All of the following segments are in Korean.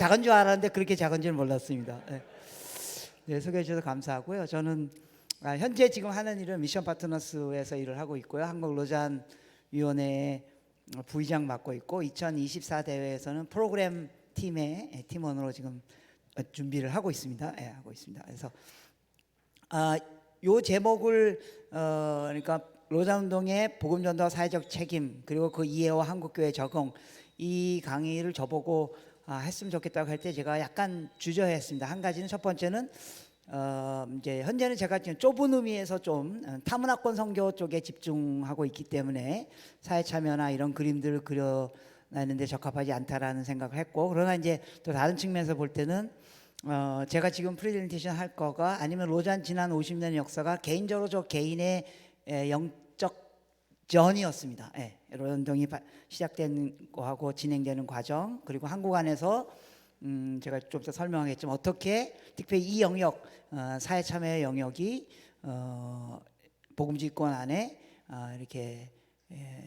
작은 줄 알았는데 그렇게 작은 줄 몰랐습니다. 네. 네, 소개해 주셔서 감사하고요. 저는 현재 지금 하는 일은 미션 파트너스에서 일을 하고 있고요. 한국 로잔 위원회 부의장 맡고 있고 2024 대회에서는 프로그램 팀의 팀원으로 지금 준비를 하고 있습니다. 네, 하고 있습니다. 그래서 요 제목을 그러니까 로잔 운동의 복음 전도와 사회적 책임 그리고 그 이해와 한국교회 적응 이 강의를 저보고 했으면 좋겠다고 할 때 제가 약간 주저했습니다. 한 가지는 첫 번째는 이제 현재는 제가 지금 좁은 의미에서 좀 타문화권 선교 쪽에 집중하고 있기 때문에 사회 참여나 이런 그림들을 그려내는데 적합하지 않다라는 생각을 했고, 그러나 이제 또 다른 측면에서 볼 때는 제가 지금 프레젠테이션 할 거가 아니면 로잔 지난 50년 역사가 개인적으로 저 개인의 영적 전이었습니다. 예, 로잔 운동이 시작된 거하고 진행되는 과정, 그리고 한국 안에서 제가 좀 더 설명하겠지만 어떻게 특별히 이 영역 사회 참여의 영역이 복음지권 안에 이렇게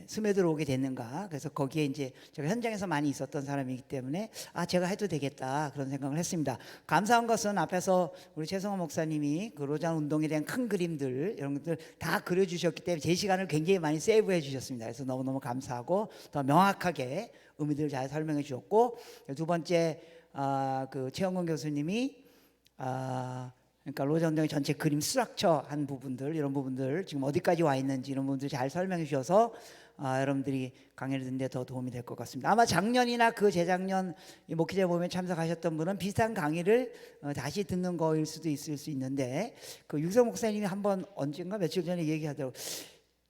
스며들어오게 됐는가. 그래서 거기에 이제 제가 현장에서 많이 있었던 사람이기 때문에 제가 해도 되겠다 그런 생각을 했습니다. 감사한 것은 앞에서 우리 최성호 목사님이 그 로잔 운동에 대한 큰 그림들 이런 것들 다 그려주셨기 때문에 제 시간을 굉장히 많이 세이브해 주셨습니다. 그래서 너무너무 감사하고 더 명확하게 의미들을 잘 설명해 주셨고, 두 번째 그 최영건 교수님이 그러니까 로잔 운동의 전체 그림 스트럭처 한 부분들, 이런 부분들 지금 어디까지 와 있는지 이런 부분들 잘 설명해 주셔서 여러분들이 강의를 듣는 데 더 도움이 될 것 같습니다. 아마 작년이나 그 재작년 목회자 모임에 참석하셨던 분은 비슷한 강의를 다시 듣는 거일 수도 있을 수 있는데, 그 유성 목사님이 한번 언젠가 며칠 전에 얘기하더라고요.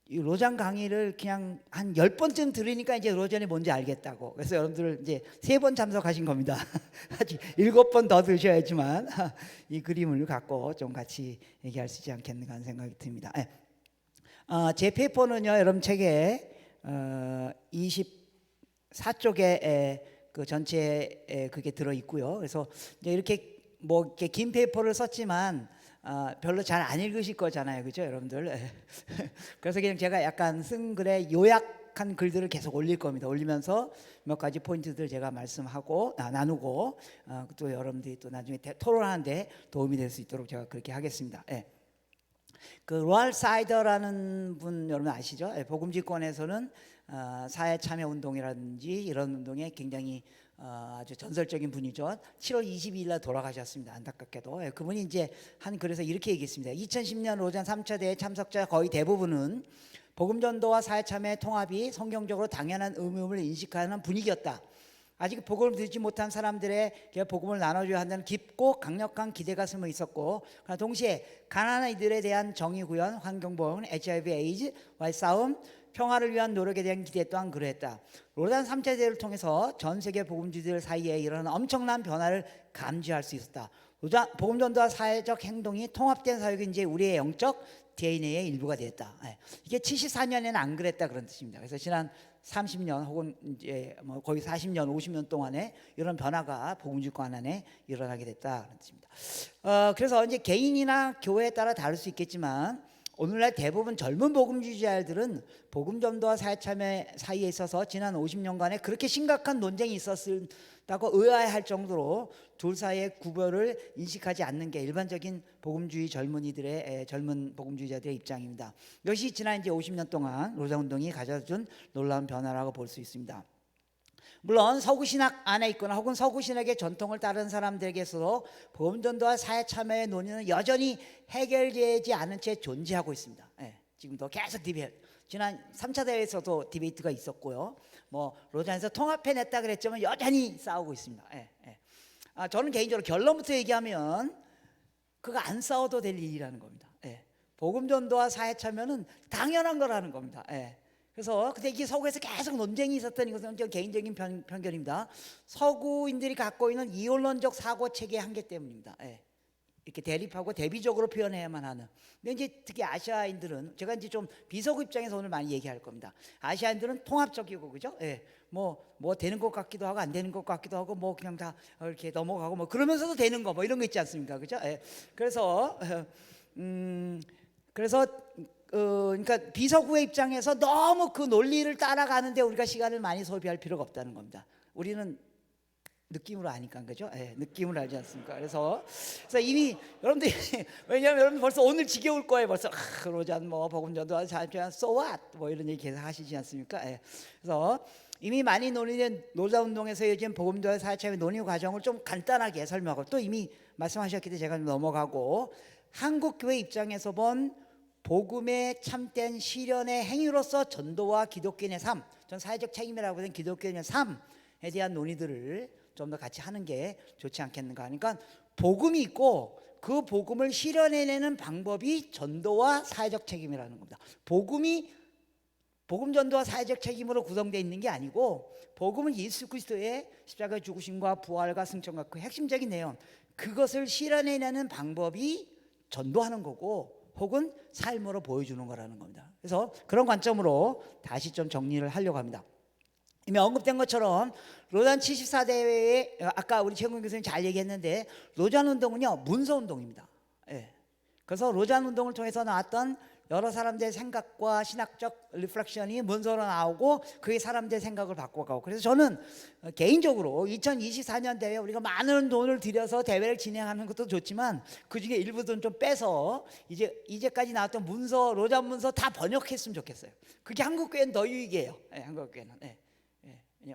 이 로잔 강의를 그냥 한 10번쯤 들으니까 이제 로잔이 뭔지 알겠다고. 그래서 여러분들 이제 3번 참석하신 겁니다. 아직 7번 더 드셔야지만 이 그림을 갖고 좀 같이 얘기할 수 있지 않겠는가 하는 생각이 듭니다. 제 페이퍼는요, 여러분 책에 24쪽에 그 전체에 그게 들어 있고요. 그래서 이제 이렇게 뭐 이렇게 긴 페이퍼를 썼지만 별로 잘 안 읽으실 거잖아요, 그죠, 여러분들? 그래서 그냥 제가 약간 쓴 글에 요약한 글들을 계속 올릴 겁니다. 올리면서 몇 가지 포인트들 제가 말씀하고 나누고 또 여러분들이 또 나중에 토론하는데 도움이 될 수 있도록 제가 그렇게 하겠습니다. 그 로알 사이더라는 분 여러분 아시죠? 복음지권에서는 사회 참여 운동이라든지 이런 운동에 굉장히 아주 전설적인 분이죠. 7월 22일 날 돌아가셨습니다. 안타깝게도. 그분이 이제 그래서 이렇게 얘기했습니다. 2010년 로잔 3차 대회 참석자 거의 대부분은 복음전도와 사회참여의 통합이 성경적으로 당연한 의무임을 인식하는 분위기였다. 아직 복음을 듣지 못한 사람들에게 복음을 나눠줘야 한다는 깊고 강력한 기대가 숨어 있었고, 그러나 동시에 가난한 이들에 대한 정의구현, 환경보험, HIV, 에이즈와의 싸움, 평화를 위한 노력에 대한 기대 또한 그러했다. 로잔 3차 대회를 통해서 전 세계 복음주의들 사이에 일어나는 엄청난 변화를 감지할 수 있었다. 복음전도와 사회적 행동이 통합된 사역이 이제 우리의 영적 DNA의 일부가 되었다. 이게 74년에는 안 그랬다 그런 뜻입니다. 그래서 지난 30년 혹은 이제 뭐 거의 40년, 50년 동안에 이런 변화가 복음주의권 안에 일어나게 됐다 그런 뜻입니다. 그래서 이제 개인이나 교회에 따라 다를 수 있겠지만 오늘날 대부분 젊은 복음주의자들은 복음전도와 사회참여 사이에 있어서 지난 50년간에 그렇게 심각한 논쟁이 있었다고 의아해할 정도로 둘 사이의 구별을 인식하지 않는 게 일반적인 복음주의 젊은 복음주의자들의 입장입니다. 이것이 지난 이제 50년 동안 로잔 운동이 가져준 놀라운 변화라고 볼 수 있습니다. 물론 서구신학 안에 있거나 혹은 서구신학의 전통을 따르는 사람들에게서도 복음전도와 사회참여의 논의는 여전히 해결되지 않은 채 존재하고 있습니다. 지금도 계속 디베이트, 지난 3차 대회에서도 디베이트가 있었고요. 뭐 로잔에서 통합해냈다 그랬지만 여전히 싸우고 있습니다. 저는 개인적으로 결론부터 얘기하면 그거 안 싸워도 될 일이라는 겁니다. 복음전도와 사회참여는 당연한 거라는 겁니다. 그래서 근데 이게 서구에서 계속 논쟁이 있었던 이것은 저 개인적인 편견입니다. 서구인들이 갖고 있는 이원론적 사고 체계의 한계 때문입니다. 이렇게 대립하고 대비적으로 표현해야만 하는. 근데 이제 특히 아시아인들은, 제가 이제 좀 비서구 입장에서 오늘 많이 얘기할 겁니다. 아시아인들은 통합적이고, 그죠? 뭐 되는 것 같기도 하고 안 되는 것 같기도 하고 뭐 그냥 다 이렇게 넘어가고 뭐 그러면서도 되는 거 뭐 이런 거 있지 않습니까, 그죠? 그래서 그러니까 비서구의 입장에서 너무 그 논리를 따라가는데 우리가 시간을 많이 소비할 필요가 없다는 겁니다. 우리는 느낌으로 아니까 그죠? 예, 느낌을 알지 않습니까? 그래서 이미 여러분들이 왜냐하면 여러분 벌써 오늘 지겨울 거예요. 벌써 로잔 뭐 복음전도 사역자 so what 뭐 이런 얘기 계속 하시지 않습니까? 예. 그래서 이미 많이 논의된 노자운동에서 요즘 복음전도 사역자의 논의 과정을 좀 간단하게 설명하고 또 이미 말씀하셨기 때문에 제가 좀 넘어가고 한국 교회 입장에서 본 복음의 참된 실현의 행위로서 전도와 기독교인의 삶, 전 사회적 책임이라고 하는 기독교인의 삶에 대한 논의들을 좀 더 같이 하는 게 좋지 않겠는가. 그러니까 복음이 있고 그 복음을 실현해내는 방법이 전도와 사회적 책임이라는 겁니다. 복음 전도와 사회적 책임으로 구성되어 있는 게 아니고 복음은 예수 그리스도의 십자가 죽으심과 부활과 승천과 그 핵심적인 내용, 그것을 실현해내는 방법이 전도하는 거고 혹은 삶으로 보여주는 거라는 겁니다. 그래서 그런 관점으로 다시 좀 정리를 하려고 합니다. 이미 언급된 것처럼 로잔 74대회에 아까 우리 최근 교수님 잘 얘기했는데 로잔 운동은요 문서 운동입니다. 예. 그래서 로잔 운동을 통해서 나왔던 여러 사람들의 생각과 신학적 리플렉션이 문서로 나오고 그게 사람들의 생각을 바꿔가고, 그래서 저는 개인적으로 2024년 대회 우리가 많은 돈을 들여서 대회를 진행하는 것도 좋지만 그 중에 일부 돈 좀 빼서 이제까지 나왔던 문서, 로잔 문서 다 번역했으면 좋겠어요. 그게 한국교회는 더 유익이에요. 예, 한국교회는. 예.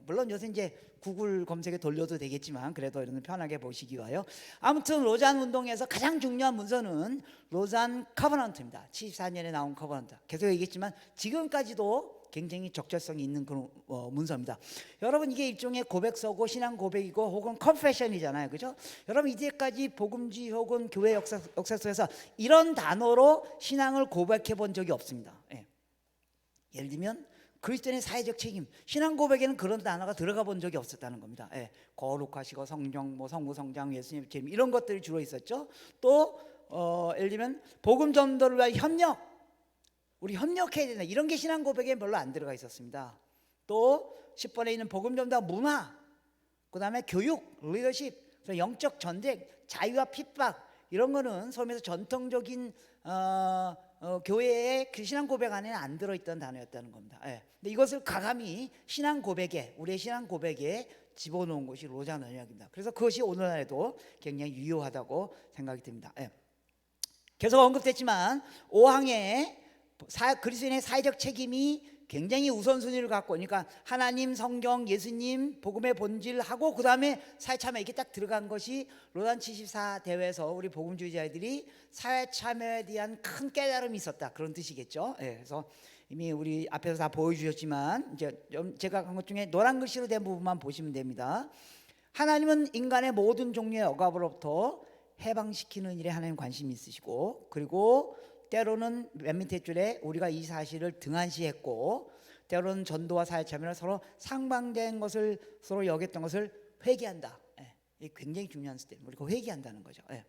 물론 요새 이제 구글 검색에 돌려도 되겠지만 그래도 여러분 편하게 보시기 위하여. 아무튼 로잔 운동에서 가장 중요한 문서는 로잔 커버넌트입니다. 74년에 나온 커버넌트. 계속 얘기했지만 지금까지도 굉장히 적절성이 있는 그런 문서입니다. 여러분 이게 일종의 고백서고 신앙 고백이고 혹은 컨페션이잖아요, 그죠? 여러분 이제까지 복음주의 혹은 교회 역사 속에서 이런 단어로 신앙을 고백해 본 적이 없습니다. 예. 예를 들면 그리스도인의 사회적 책임, 신앙 고백에는 그런 단어가 들어가 본 적이 없었다는 겁니다. 예, 거룩하시고 성령, 뭐 성부, 성장, 예수님 책임 이런 것들이 주로 있었죠. 또 예를 들면 복음 전도를 위한 협력, 우리 협력해야 된다, 이런 게 신앙 고백에 별로 안 들어가 있었습니다. 또 10번에 있는 복음 전도 문화, 그 다음에 교육, 리더십, 영적 전쟁, 자유와 핍박, 이런 거는 소위에서 전통적인 교회의 그 신앙 고백 안에는 안 들어있던 단어였다는 겁니다. 예. 근데 이것을 가감히 신앙 고백에, 우리의 신앙 고백에 집어넣은 것이 로잔 언약입니다. 그래서 그것이 오늘날에도 굉장히 유효하다고 생각이 듭니다. 예. 계속 언급됐지만 5항에 그리스도인의 사회적 책임이 굉장히 우선순위를 갖고, 그러니까 하나님, 성경, 예수님, 복음의 본질하고 그 다음에 사회참여, 이게 딱 들어간 것이 로잔 74 대회에서 우리 복음주의자들이 사회참여에 대한 큰 깨달음이 있었다, 그런 뜻이겠죠. 예, 그래서 이미 우리 앞에서 다 보여주셨지만 이제 제가 한 것 중에 노란 글씨로 된 부분만 보시면 됩니다. 하나님은 인간의 모든 종류의 억압으로부터 해방시키는 일에 하나님 관심이 있으시고, 그리고 때로는 맨 밑에 줄에 우리가 이 사실을 등한시했고, 때로는 전도와 사회 참여를 서로 상반된 것을 서로 여겼던 것을 회개한다. 예, 이게 굉장히 중요한 스텝. 우리가 회개한다는 거죠. 예.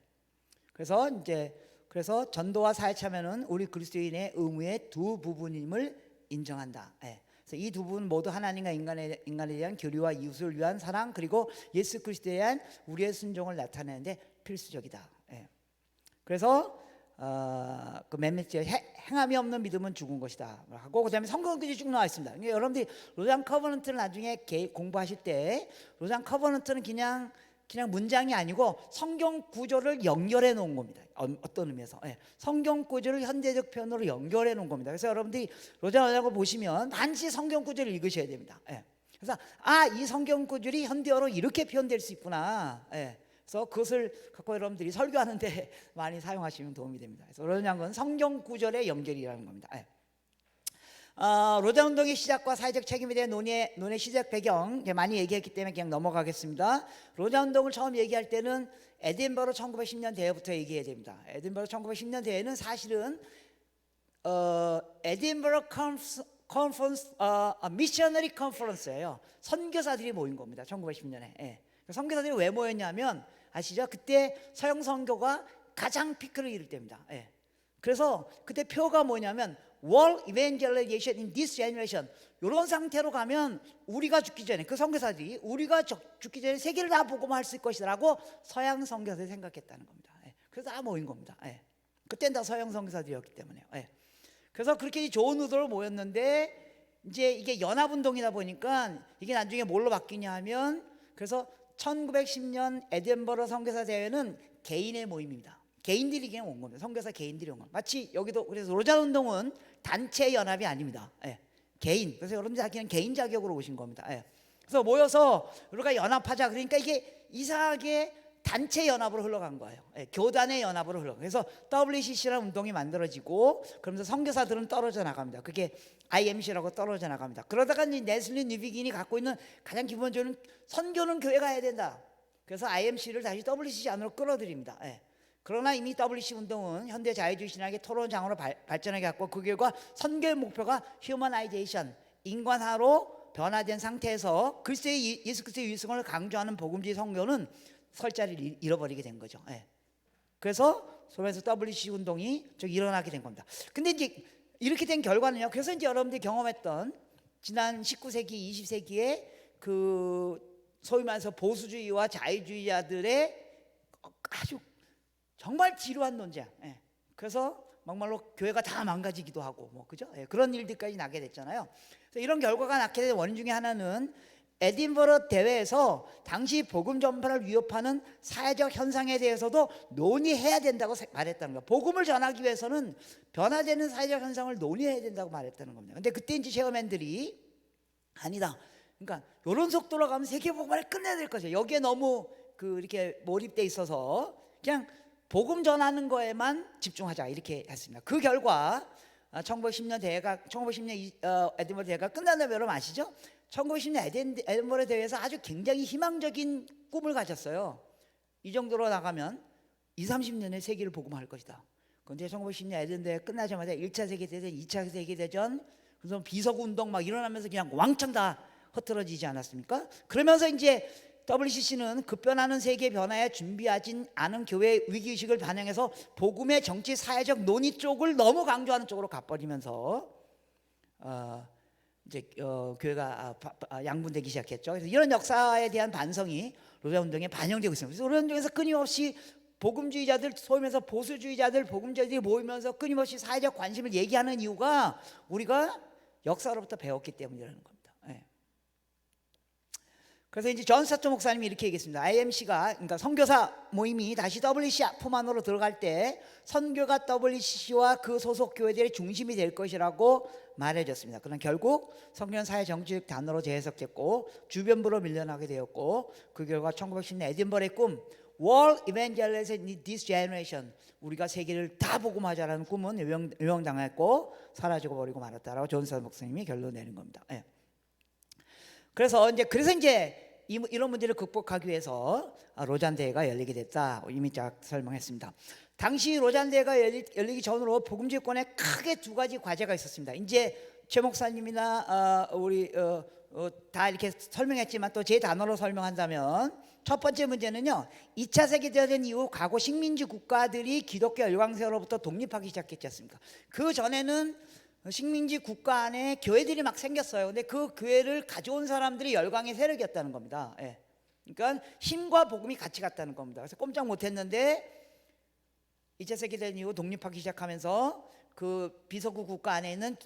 그래서 전도와 사회 참여는 우리 그리스도인의 의무의 두 부분임을 인정한다. 예. 그래서 이 두 부분 모두 하나님과 인간에 대한 교류와 이웃을 위한 사랑, 그리고 예수 그리스도에 대한 우리의 순종을 나타내는데 필수적이다. 예. 그래서 그 맨 밑에 행함이 없는 믿음은 죽은 것이다 하고, 그 다음에 성경까지 쭉 나와 있습니다. 그러니까 여러분들이 로잔 커버넌트를 나중에 공부하실 때 로잔 커버넌트는 그냥 문장이 아니고 성경 구조를 연결해 놓은 겁니다. 어떤 의미에서 성경 구조를 현대적 표현으로 연결해 놓은 겁니다. 그래서 여러분들이 로잔 언약을 보시면 반드시 성경 구조를 읽으셔야 됩니다. 그래서 이 성경 구절이 현대어로 이렇게 표현될 수 있구나. 그래서 그것을 갖고 여러분들이 설교하는데 많이 사용하시면 도움이 됩니다. 그래서 로잔 건 성경 구절의 연결이라는 겁니다. 로잔 운동의 시작과 사회적 책임에 대한 논의 시작 배경 많이 얘기했기 때문에 그냥 넘어가겠습니다. 로잔 운동을 처음 얘기할 때는 에딘버러 1910년 대회부터 얘기해야 됩니다. 에딘버러 1910년 대회는 사실은 에딘버러 컨퍼런스, 미셔너리 컨퍼런스예요. 선교사들이 모인 겁니다. 1910년에. 선교사들이 왜 모였냐면 아시죠? 그때 서양 선교가 가장 피크를 이룰 때입니다. 그래서 그때 표가 뭐냐면 World Evangelization in this generation, 이런 상태로 가면 우리가 죽기 전에, 그 선교사들이 우리가 죽기 전에 세계를 다 복음할 수 있을 것이라고 서양 선교사들이 생각했다는 겁니다. 그래서 다 모인 겁니다. 그때는 다 서양 선교사들이었기 때문에요. 그래서 그렇게 좋은 의도로 모였는데 이제 이게 연합운동이다 보니까 이게 나중에 뭘로 바뀌냐 하면, 그래서 1910년 에든버러 선교사 대회는 개인의 모임입니다. 개인들이 그냥 온 겁니다. 선교사 개인들이 온 겁니다. 마치 여기도 그래서 로잔 운동은 단체 연합이 아닙니다. 예. 개인. 그래서 여러분들 다 그냥 개인 자격으로 오신 겁니다. 예. 그래서 모여서 우리가 연합하자. 그러니까 이게 이상하게 단체 연합으로 흘러간 거예요. 예. 교단의 연합으로 흘러간. 그래서 WCC라는 운동이 만들어지고 그러면서 선교사들은 떨어져 나갑니다. 그게 IMC라고 떨어져 나갑니다. 그러다가 이제 네슬리 뉴비긴이 갖고 있는 가장 기본적인 선교는 교회가 해야 된다. 그래서 IMC를 다시 WCC 안으로 끌어들입니다. 예. 그러나 이미 WC 운동은 현대 자유주의 신학의 토론장으로 발전해 갔고 그 결과 선교의 목표가 휴머나이제이션, 인간화로 변화된 상태에서 글쎄의 예수 그리스도의 유승을 강조하는 복음주의 선교는 설 자리를 잃어버리게 된 거죠. 예. 그래서 소련에서 WC 운동이 좀 일어나게 된 겁니다. 근데 이제 이렇게 된 결과는요. 그래서 이제 여러분들이 경험했던 지난 19세기, 20세기에 그 소위 말해서 보수주의와 자유주의자들의 아주 정말 지루한 논쟁. 예. 그래서 막말로 교회가 다 망가지기도 하고 뭐 그죠? 예. 그런 일들까지 나게 됐잖아요. 그래서 이런 결과가 낳게 된 원인 중에 하나는 에딘버러 대회에서 당시 복음 전파를 위협하는 사회적 현상에 대해서도 논의해야 된다고 말했다는 거예요. 복음을 전하기 위해서는 변화되는 사회적 현상을 논의해야 된다고 말했다는 겁니다. 근데 그때 이제 체어맨들이 아니다. 그러니까 이런 속도로 가면 세계 복음을 끝내야 될 것이에요. 여기에 너무 이렇게 몰입돼 있어서 그냥 복음 전하는 거에만 집중하자 이렇게 했습니다. 그 결과 1910년 에딘버러 대회가 끝난 다음에 여러분 아시죠? 1910년 에딘버러 대회에서 아주 굉장히 희망적인 꿈을 가졌어요. 이 정도로 나가면 20-30년에 세계를 복음화할 것이다. 그런데 1910년 에딘버러 대회 끝나자마자 1차 세계대전, 2차 세계대전, 그래서 비서구 운동 막 일어나면서 그냥 왕창 다 흩어지지 않았습니까? 그러면서 이제 WCC는 급변하는 세계 변화에 준비하지 않은 교회의 위기의식을 반영해서 복음의 정치 사회적 논의 쪽을 너무 강조하는 쪽으로 가버리면서 이제 교회가 양분되기 시작했죠. 그래서 이런 역사에 대한 반성이 로잔 운동에 반영되고 있습니다. 그래서 로잔 운동에서 끊임없이 복음주의자들, 소위 말해서 보수주의자들, 복음주의자들이 모이면서 끊임없이 사회적 관심을 얘기하는 이유가 우리가 역사로부터 배웠기 때문이라는 겁니다. 예. 그래서 이제 존 스타트 목사님이 이렇게 얘기했습니다. IMC가 그러니까 선교사 모임이 다시 WCC 품 안으로 들어갈 때 선교가 WCC와 그 소속 교회들의 중심이 될 것이라고 말해줬습니다. 그러나 결국 선교는 사회 정치적 단어로 재해석됐고 주변부로 밀려나게 되었고 그 결과 1910년 에딘버러의 꿈 World Evangelism in this generation, 우리가 세계를 다 복음하자라는 꿈은 유명당했고 사라지고 버리고 말았다라고 존 스타트 목사님이 결론 내는 겁니다. 예. 그래서 이제 이런 문제를 극복하기 위해서 로잔 대회가 열리게 됐다. 이미 쫙 설명했습니다. 당시 로잔 대회가 열리기 전으로 복음주의권에 크게 두 가지 과제가 있었습니다. 이제 최 목사님이나 우리 다 이렇게 설명했지만 또 제 단어로 설명한다면 첫 번째 문제는요. 2차 세계대전 이후 과거 식민지 국가들이 기독교 열강세로부터 독립하기 시작했지 않습니까? 그 전에는 식민지 국가 안에 교회들이 막 생겼어요. 근데 그 교회를 가져온 사람들이 열강의 세력이었다는 겁니다. 예. 그러니까 힘과 복음이 같이 갔다는 겁니다. 그래서 꼼짝 못했는데 2차 세계대전 이후 독립하기 시작하면서 그 비서구 국가 안에 있는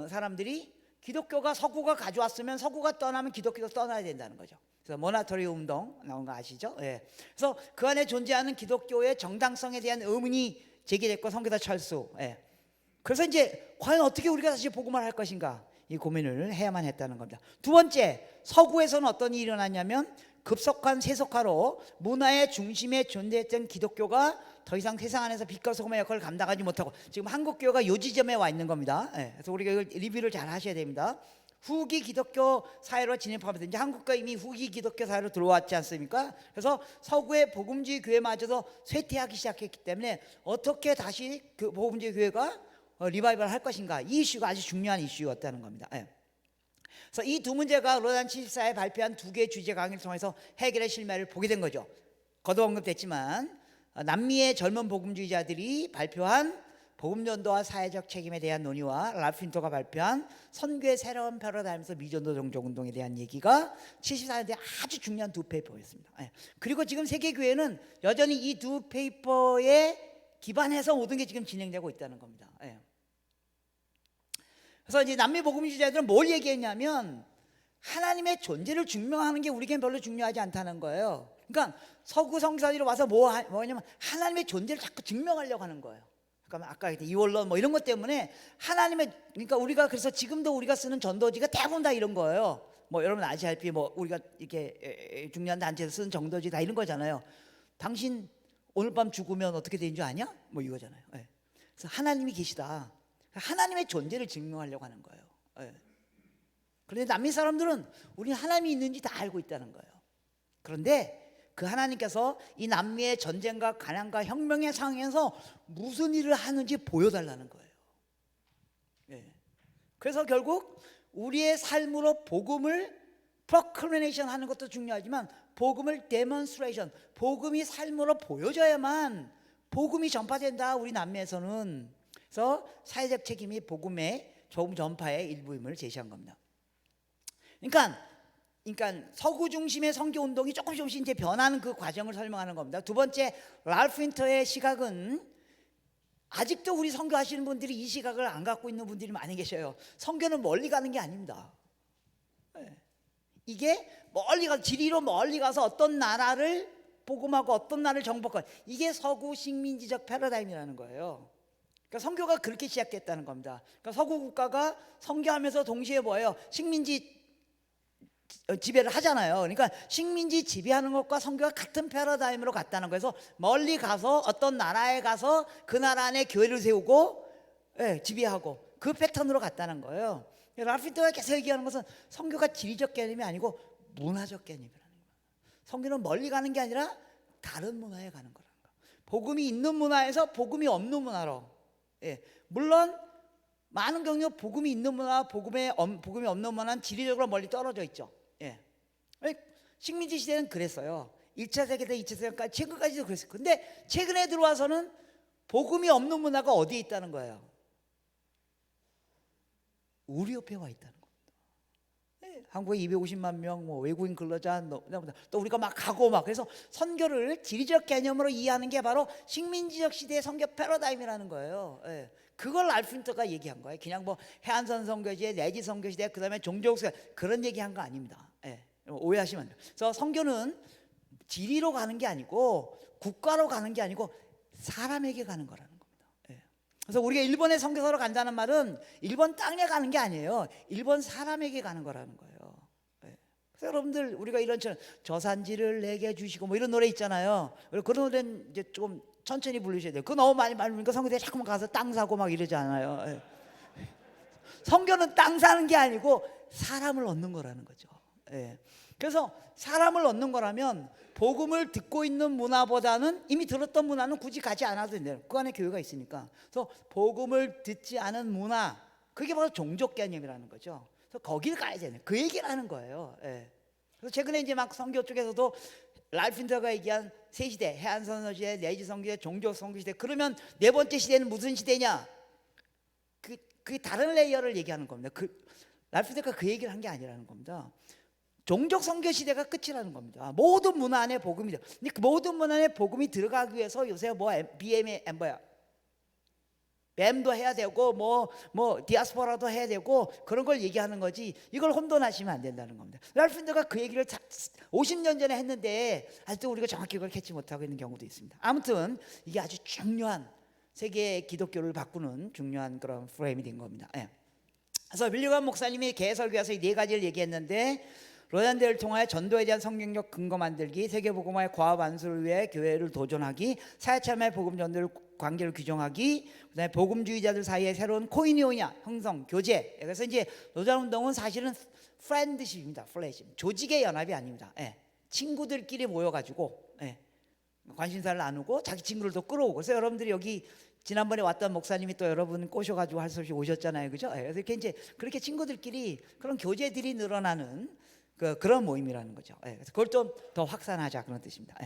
사람들이 기독교가 서구가 가져왔으면 서구가 떠나면 기독교도 떠나야 된다는 거죠. 그래서 모나토리 운동 나온 거 아시죠? 예. 그래서 그 안에 존재하는 기독교의 정당성에 대한 의문이 제기됐고 선교사 철수. 예. 그래서 이제 과연 어떻게 우리가 다시 복음을 할 것인가 이 고민을 해야만 했다는 겁니다. 두 번째, 서구에서는 어떤 일이 일어났냐면 급속한 세속화로 문화의 중심에 존재했던 기독교가 더 이상 세상 안에서 빛과 소금의 역할을 감당하지 못하고 지금 한국 교회가 요 지점에 와 있는 겁니다. 예, 그래서 우리가 이걸 리뷰를 잘 하셔야 됩니다. 후기 기독교 사회로 진입하면서 이제 한국과 이미 후기 기독교 사회로 들어왔지 않습니까? 그래서 서구의 복음주의 교회마저도 쇠퇴하기 시작했기 때문에 어떻게 다시 그 복음주의 교회가 리바이벌 할 것인가, 이 이슈가 아주 중요한 이슈였다는 겁니다. 예. 그래서 이 두 문제가 로잔 74에 발표한 두 개의 주제 강의를 통해서 해결의 실마리를 보게 된 거죠. 거듭 언급됐지만 남미의 젊은 복음주의자들이 발표한 복음전도와 사회적 책임에 대한 논의와 랄프 윈터가 발표한 선교의 새로운 패러다임에서 미전도 종족운동에 대한 얘기가 74년대 아주 중요한 두 페이퍼였습니다. 예. 그리고 지금 세계교회는 여전히 이 두 페이퍼에 기반해서 모든 게 지금 진행되고 있다는 겁니다. 예. 그래서 이제 남미 복음주의자들은 뭘 얘기했냐면 하나님의 존재를 증명하는 게 우리에겐 별로 중요하지 않다는 거예요. 그러니까 서구 성사들이 와서 뭐냐면 하나님의 존재를 자꾸 증명하려고 하는 거예요. 그러니까 아까 이원론 뭐 이런 것 때문에 하나님의, 그러니까 우리가 그래서 지금도 우리가 쓰는 전도지가 대부분 다 이런 거예요. 뭐 여러분 아시다시피 뭐 우리가 이렇게 중요한 단체에서 쓰는 전도지 다 이런 거잖아요. 당신 오늘 밤 죽으면 어떻게 되는 줄 아냐? 뭐 이거잖아요. 예. 그래서 하나님이 계시다. 하나님의 존재를 증명하려고 하는 거예요. 예. 그런데 남미 사람들은 우리 하나님이 있는지 다 알고 있다는 거예요. 그런데 그 하나님께서 이 남미의 전쟁과 가난과 혁명의 상황에서 무슨 일을 하는지 보여달라는 거예요. 예. 그래서 결국 우리의 삶으로 복음을 프로클레이션 하는 것도 중요하지만 복음을 데몬스트레이션, 복음이 삶으로 보여져야만 복음이 전파된다. 우리 남미에서는. 그래서 사회적 책임이 복음의 복음 전파의 일부임을 제시한 겁니다. 그러니까 서구 중심의 선교 운동이 조금씩 이제 변하는 그 과정을 설명하는 겁니다. 두 번째, 랄프 윈터의 시각은 아직도 우리 선교하시는 분들이 이 시각을 안 갖고 있는 분들이 많이 계셔요. 선교는 멀리 가는 게 아닙니다. 이게 멀리 가서 지리로 멀리 가서 어떤 나라를 복음하고 어떤 나라를 정복하고, 이게 서구 식민지적 패러다임이라는 거예요. 그러니까 선교가 그렇게 시작됐다는 겁니다. 그러니까 서구 국가가 선교하면서 동시에 뭐예요? 식민지 지배를 하잖아요. 그러니까 식민지 지배하는 것과 선교가 같은 패러다임으로 갔다는 거예요. 그래서 멀리 가서 어떤 나라에 가서 그 나라 안에 교회를 세우고 지배하고 그 패턴으로 갔다는 거예요. 랄프 윈터가 계속 얘기하는 것은 선교가 지리적 개념이 아니고 문화적 개념이라는 거예요. 선교는 멀리 가는 게 아니라 다른 문화에 가는 거라는 거예요. 복음이 있는 문화에서 복음이 없는 문화로. 물론 많은 경우 복음이 있는 문화, 복음이 없는 문화는 지리적으로 멀리 떨어져 있죠. 식민지 시대는 그랬어요. 1차 세계대 2차 세계까지 최근까지도 그랬어요. 근데 최근에 들어와서는 복음이 없는 문화가 어디에 있다는 거예요? 우리 옆에 와 있다는 겁니다. 한국에 250만 명 뭐 외국인 근로자 또 우리가 막 가고 막, 그래서 선교를 지리적 개념으로 이해하는 게 바로 식민지적 시대의 선교 패러다임이라는 거예요. 그걸 랄프 윈터가 얘기한 거예요. 그냥 뭐 해안선 선교시대, 내지 선교시대, 그다음에 종족 그런 얘기한 거 아닙니다. 오해하시면 안 돼요. 그래서 선교는 지리로 가는 게 아니고 국가로 가는 게 아니고 사람에게 가는 거라는 겁니다. 그래서 우리가 일본에 선교사로 간다는 말은 일본 땅에 가는 게 아니에요. 일본 사람에게 가는 거라는 거예요. 그래서 여러분들 우리가 이런 저산지를 내게 주시고 뭐 이런 노래 있잖아요. 그런 노래는 이제 조금 천천히 부르셔야 돼요. 그거 너무 많이 부르니까 선교대 자꾸만 가서 땅 사고 막 이러잖아요. 선교는 땅 사는 게 아니고 사람을 얻는 거라는 거죠. 그래서 사람을 얻는 거라면 복음을 듣고 있는 문화보다는 이미 들었던 문화는 굳이 가지 않아도 된대요. 그 안에 교회가 있으니까. 그래서 복음을 듣지 않은 문화, 그게 바로 종족 개념이라는 거죠. 그래서 거기를 가야 되는, 그 얘기를 하는 거예요. 그래서 최근에 이제 막 선교 쪽에서도 랄프 윈터가 얘기한 세 시대, 해안선 시대, 내지 선교시대, 종족 선교시대. 그러면 네 번째 시대는 무슨 시대냐? 그 다른 레이어를 얘기하는 겁니다. 랄프 윈터가 그 얘기를 한 게 아니라는 겁니다. 종족 선교 시대가 끝이라는 겁니다. 모든 문화 안에 복음이 돼요. 근데 그 모든 문화 안에 복음이 들어가기 위해서 요새 뭐 뱀도 해야 되고 뭐 디아스포라도 해야 되고 그런 걸 얘기하는 거지, 이걸 혼돈하시면 안 된다는 겁니다. 랄프 윈터가 그 얘기를 50년 전에 했는데 아직도 우리가 정확히 그걸 캐치 못하고 있는 경우도 있습니다. 아무튼 이게 아주 중요한 세계 기독교를 바꾸는 중요한 그런 프레임이 된 겁니다. 그래서 빌리그람 목사님이 개설교에서 이 네 가지를 얘기했는데, 로잔대를 통하여 전도에 대한 성경적 근거 만들기, 세계복음화의 과업 안수를 위해 교회를 도전하기, 사회참여의 복음 전도를 관계를 규정하기, 그다음에 복음주의자들 사이에 새로운 코이니오냐 형성, 교제. 그래서 이제 로잔 운동은 사실은 프렌드십입니다. 플래십, 조직의 연합이 아닙니다. 친구들끼리 모여가지고 관심사를 나누고 자기 친구를 더 끌어오고. 그래서 여러분들이 여기 지난번에 왔던 목사님이 또 여러분 꼬셔가지고 할 수 없이 오셨잖아요, 그죠? 그래서 이렇게 이제 그렇게 친구들끼리 그런 교제들이 늘어나는 그런 모임이라는 거죠. 그래서 그걸 좀 더 확산하자, 그런 뜻입니다.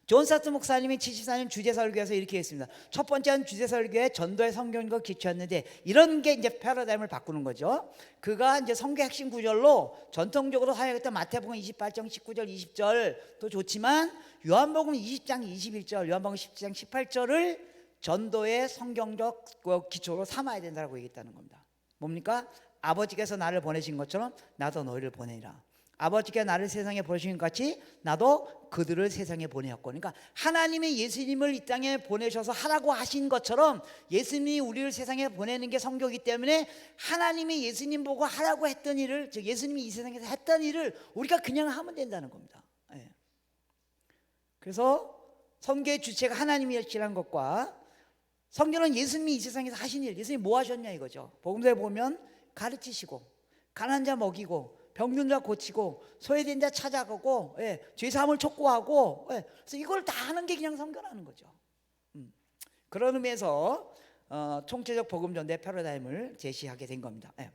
존 사트 목사님이 74년 주제설교에서 이렇게 했습니다. 첫 번째는 주제설교의 전도의 성경과 기초였는데, 이런 게 이제 패러다임을 바꾸는 거죠. 그가 이제 성경 핵심 구절로 전통적으로 사용했던 마태복음 28장 19절 20절도 좋지만 요한복음 20장 21절, 요한복음 10장 18절을 전도의 성경적 기초로 삼아야 된다고 얘기했다는 겁니다. 뭡니까? 아버지께서 나를 보내신 것처럼 나도 너희를 보내리라. 아버지께 나를 세상에 보내신 것 같이 나도 그들을 세상에 보내었고, 그러니까 하나님이 예수님을 이 땅에 보내셔서 하라고 하신 것처럼 예수님이 우리를 세상에 보내는 게 성교이기 때문에 하나님이 예수님 보고 하라고 했던 일을, 즉 예수님이 이 세상에서 했던 일을 우리가 그냥 하면 된다는 겁니다. 예. 그래서 선교의 주체가 하나님이시라는 것과 선교는 예수님이 이 세상에서 하신 일, 예수님이 뭐 하셨냐 이거죠. 복음서에 보면 가르치시고 가난한 자 먹이고 병든 자 고치고 소외된 자 찾아가고, 예, 죄사함을 촉구하고, 예, 그래서 이걸 다 하는 게 그냥 선교라는 거죠. 그런 의미에서 총체적 복음 전대 패러다임을 제시하게 된 겁니다. 예.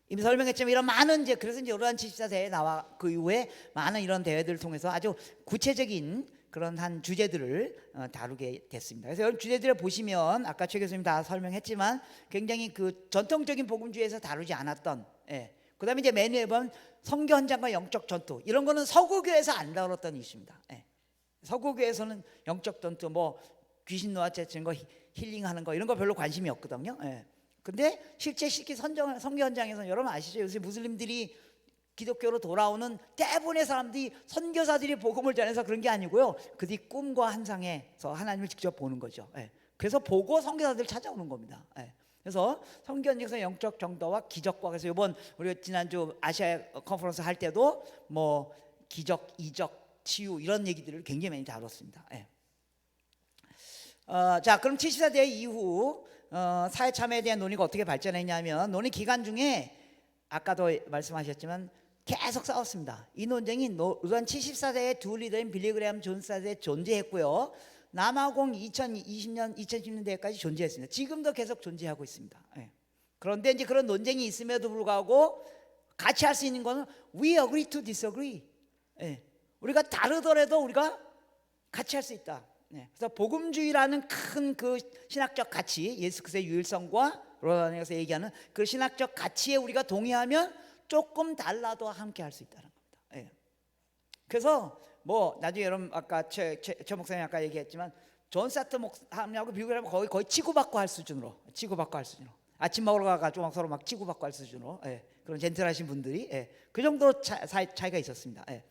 이미 설명했지만 이런 많은 이제 그래서 이제 요르단 74세에 나와 그 이후에 많은 이런 대회들을 통해서 아주 구체적인 그런 한 주제들을 다루게 됐습니다. 그래서 여러분 주제들을 보시면 아까 최 교수님 다 설명했지만 굉장히 그 전통적인 복음주의에서 다루지 않았던, 예, 그 다음에 이제 맨 위에 보면 선교 현장과 영적 전투, 이런 거는 서구교회에서 안 다뤘던 이슈입니다. 예. 서구교회에서는 영적 전투, 뭐 귀신 놓아채는 거, 힐링하는 거 이런 거 별로 관심이 없거든요. 예. 근데 실제 선교 현장에서는 여러분 아시죠? 요새 무슬림들이 기독교로 돌아오는 대부분의 사람들이 선교사들이 복음을 전해서 그런 게 아니고요, 그들이 꿈과 환상에서 하나님을 직접 보는 거죠. 예. 그래서 보고 선교사들 찾아오는 겁니다. 예. 그래서 선교 현장에서 영적 정도와 기적과, 그래서 이번 우리가 지난주 아시아 컨퍼런스 할 때도 뭐 기적, 이적, 치유 이런 얘기들을 굉장히 많이 다뤘습니다. 예. 자, 그럼 74대 이후 사회 참여에 대한 논의가 어떻게 발전했냐면, 논의 기간 중에 아까도 말씀하셨지만 계속 싸웠습니다. 이 논쟁이 우선 74세의 두 리더인 빌리 그레엄 존스에 존재했고요, 남아공 2020년 2010년대까지 존재했습니다. 지금도 계속 존재하고 있습니다. 예. 그런데 이제 그런 논쟁이 있음에도 불구하고 같이 할 수 있는 거는 we agree to disagree. 예. 우리가 다르더라도 우리가 같이 할 수 있다. 예. 그래서 복음주의라는 큰 그 신학적 가치, 예수 그리스도의 유일성과 로단에서 얘기하는 그 신학적 가치에 우리가 동의하면 조금 달라도 함께 할 수 있다는 겁니다. 예. 그래서 뭐 나중에 여러분 아까 최 목사님 아까 얘기했지만 존 사트 목사님하고 비교를 하면 거의 치고받고 할 수준으로, 아침 먹으러 가가지고 서로 막 치고받고 할 수준으로, 예, 그런 젠틀하신 분들이, 예, 그 정도 차이가 있었습니다. 예.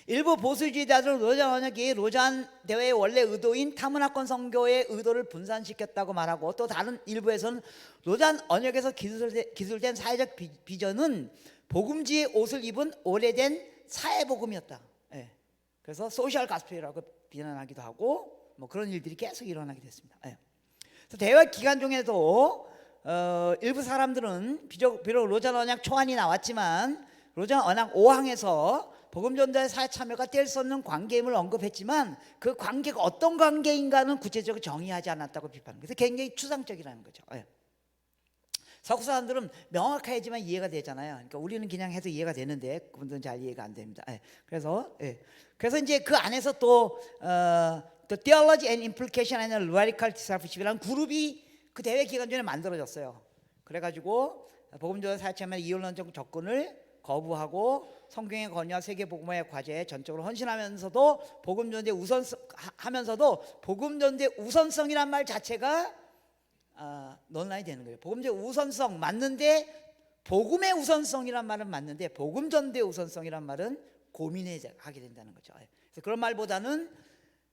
일부 보수주의자들은 로잔 언약이 로잔 대회의 원래 의도인 타문화권 선교의 의도를 분산시켰다고 말하고, 또 다른 일부에서는 로잔 언약에서 기술된 사회적 비전은 복음지의 옷을 입은 오래된 사회복음이었다. 예. 그래서 소셜 가스펠이라고 비난하기도 하고 뭐 그런 일들이 계속 일어나게 됐습니다. 예. 그래서 대회 기간 중에도 일부 사람들은 비록 로잔 언약 초안이 나왔지만 로잔 언약 5항에서 복음전도의 사회 참여가 뗄 수 없는 관계임을 언급했지만 그 관계가 어떤 관계인가는 구체적으로 정의하지 않았다고 비판합니다. 그래서 굉장히 추상적이라는 거죠. 예. 서구 사람들은 명확해야지만 이해가 되잖아요. 그러니까 우리는 그냥 해도 이해가 되는데 그분들은 잘 이해가 안 됩니다. 예. 그래서 이제 그 안에서 또 Theology and Implication and Radical Discipleship이라는 그룹이 그 대회 기간 중에 만들어졌어요. 그래가지고 복음전도 사회 참여 이론적 접근을 거부하고 성경의 권위와 세계 복음화의 과제에 전적으로 헌신하면서도 복음전도의 복음전도의 우선성이란 말 자체가 논란이 되는 거예요. 복음전도의 우선성 맞는데, 복음의 우선성이란 말은 맞는데 복음전도의 우선성이란 말은 고민하게 된다는 거죠. 그래서 그런 말보다는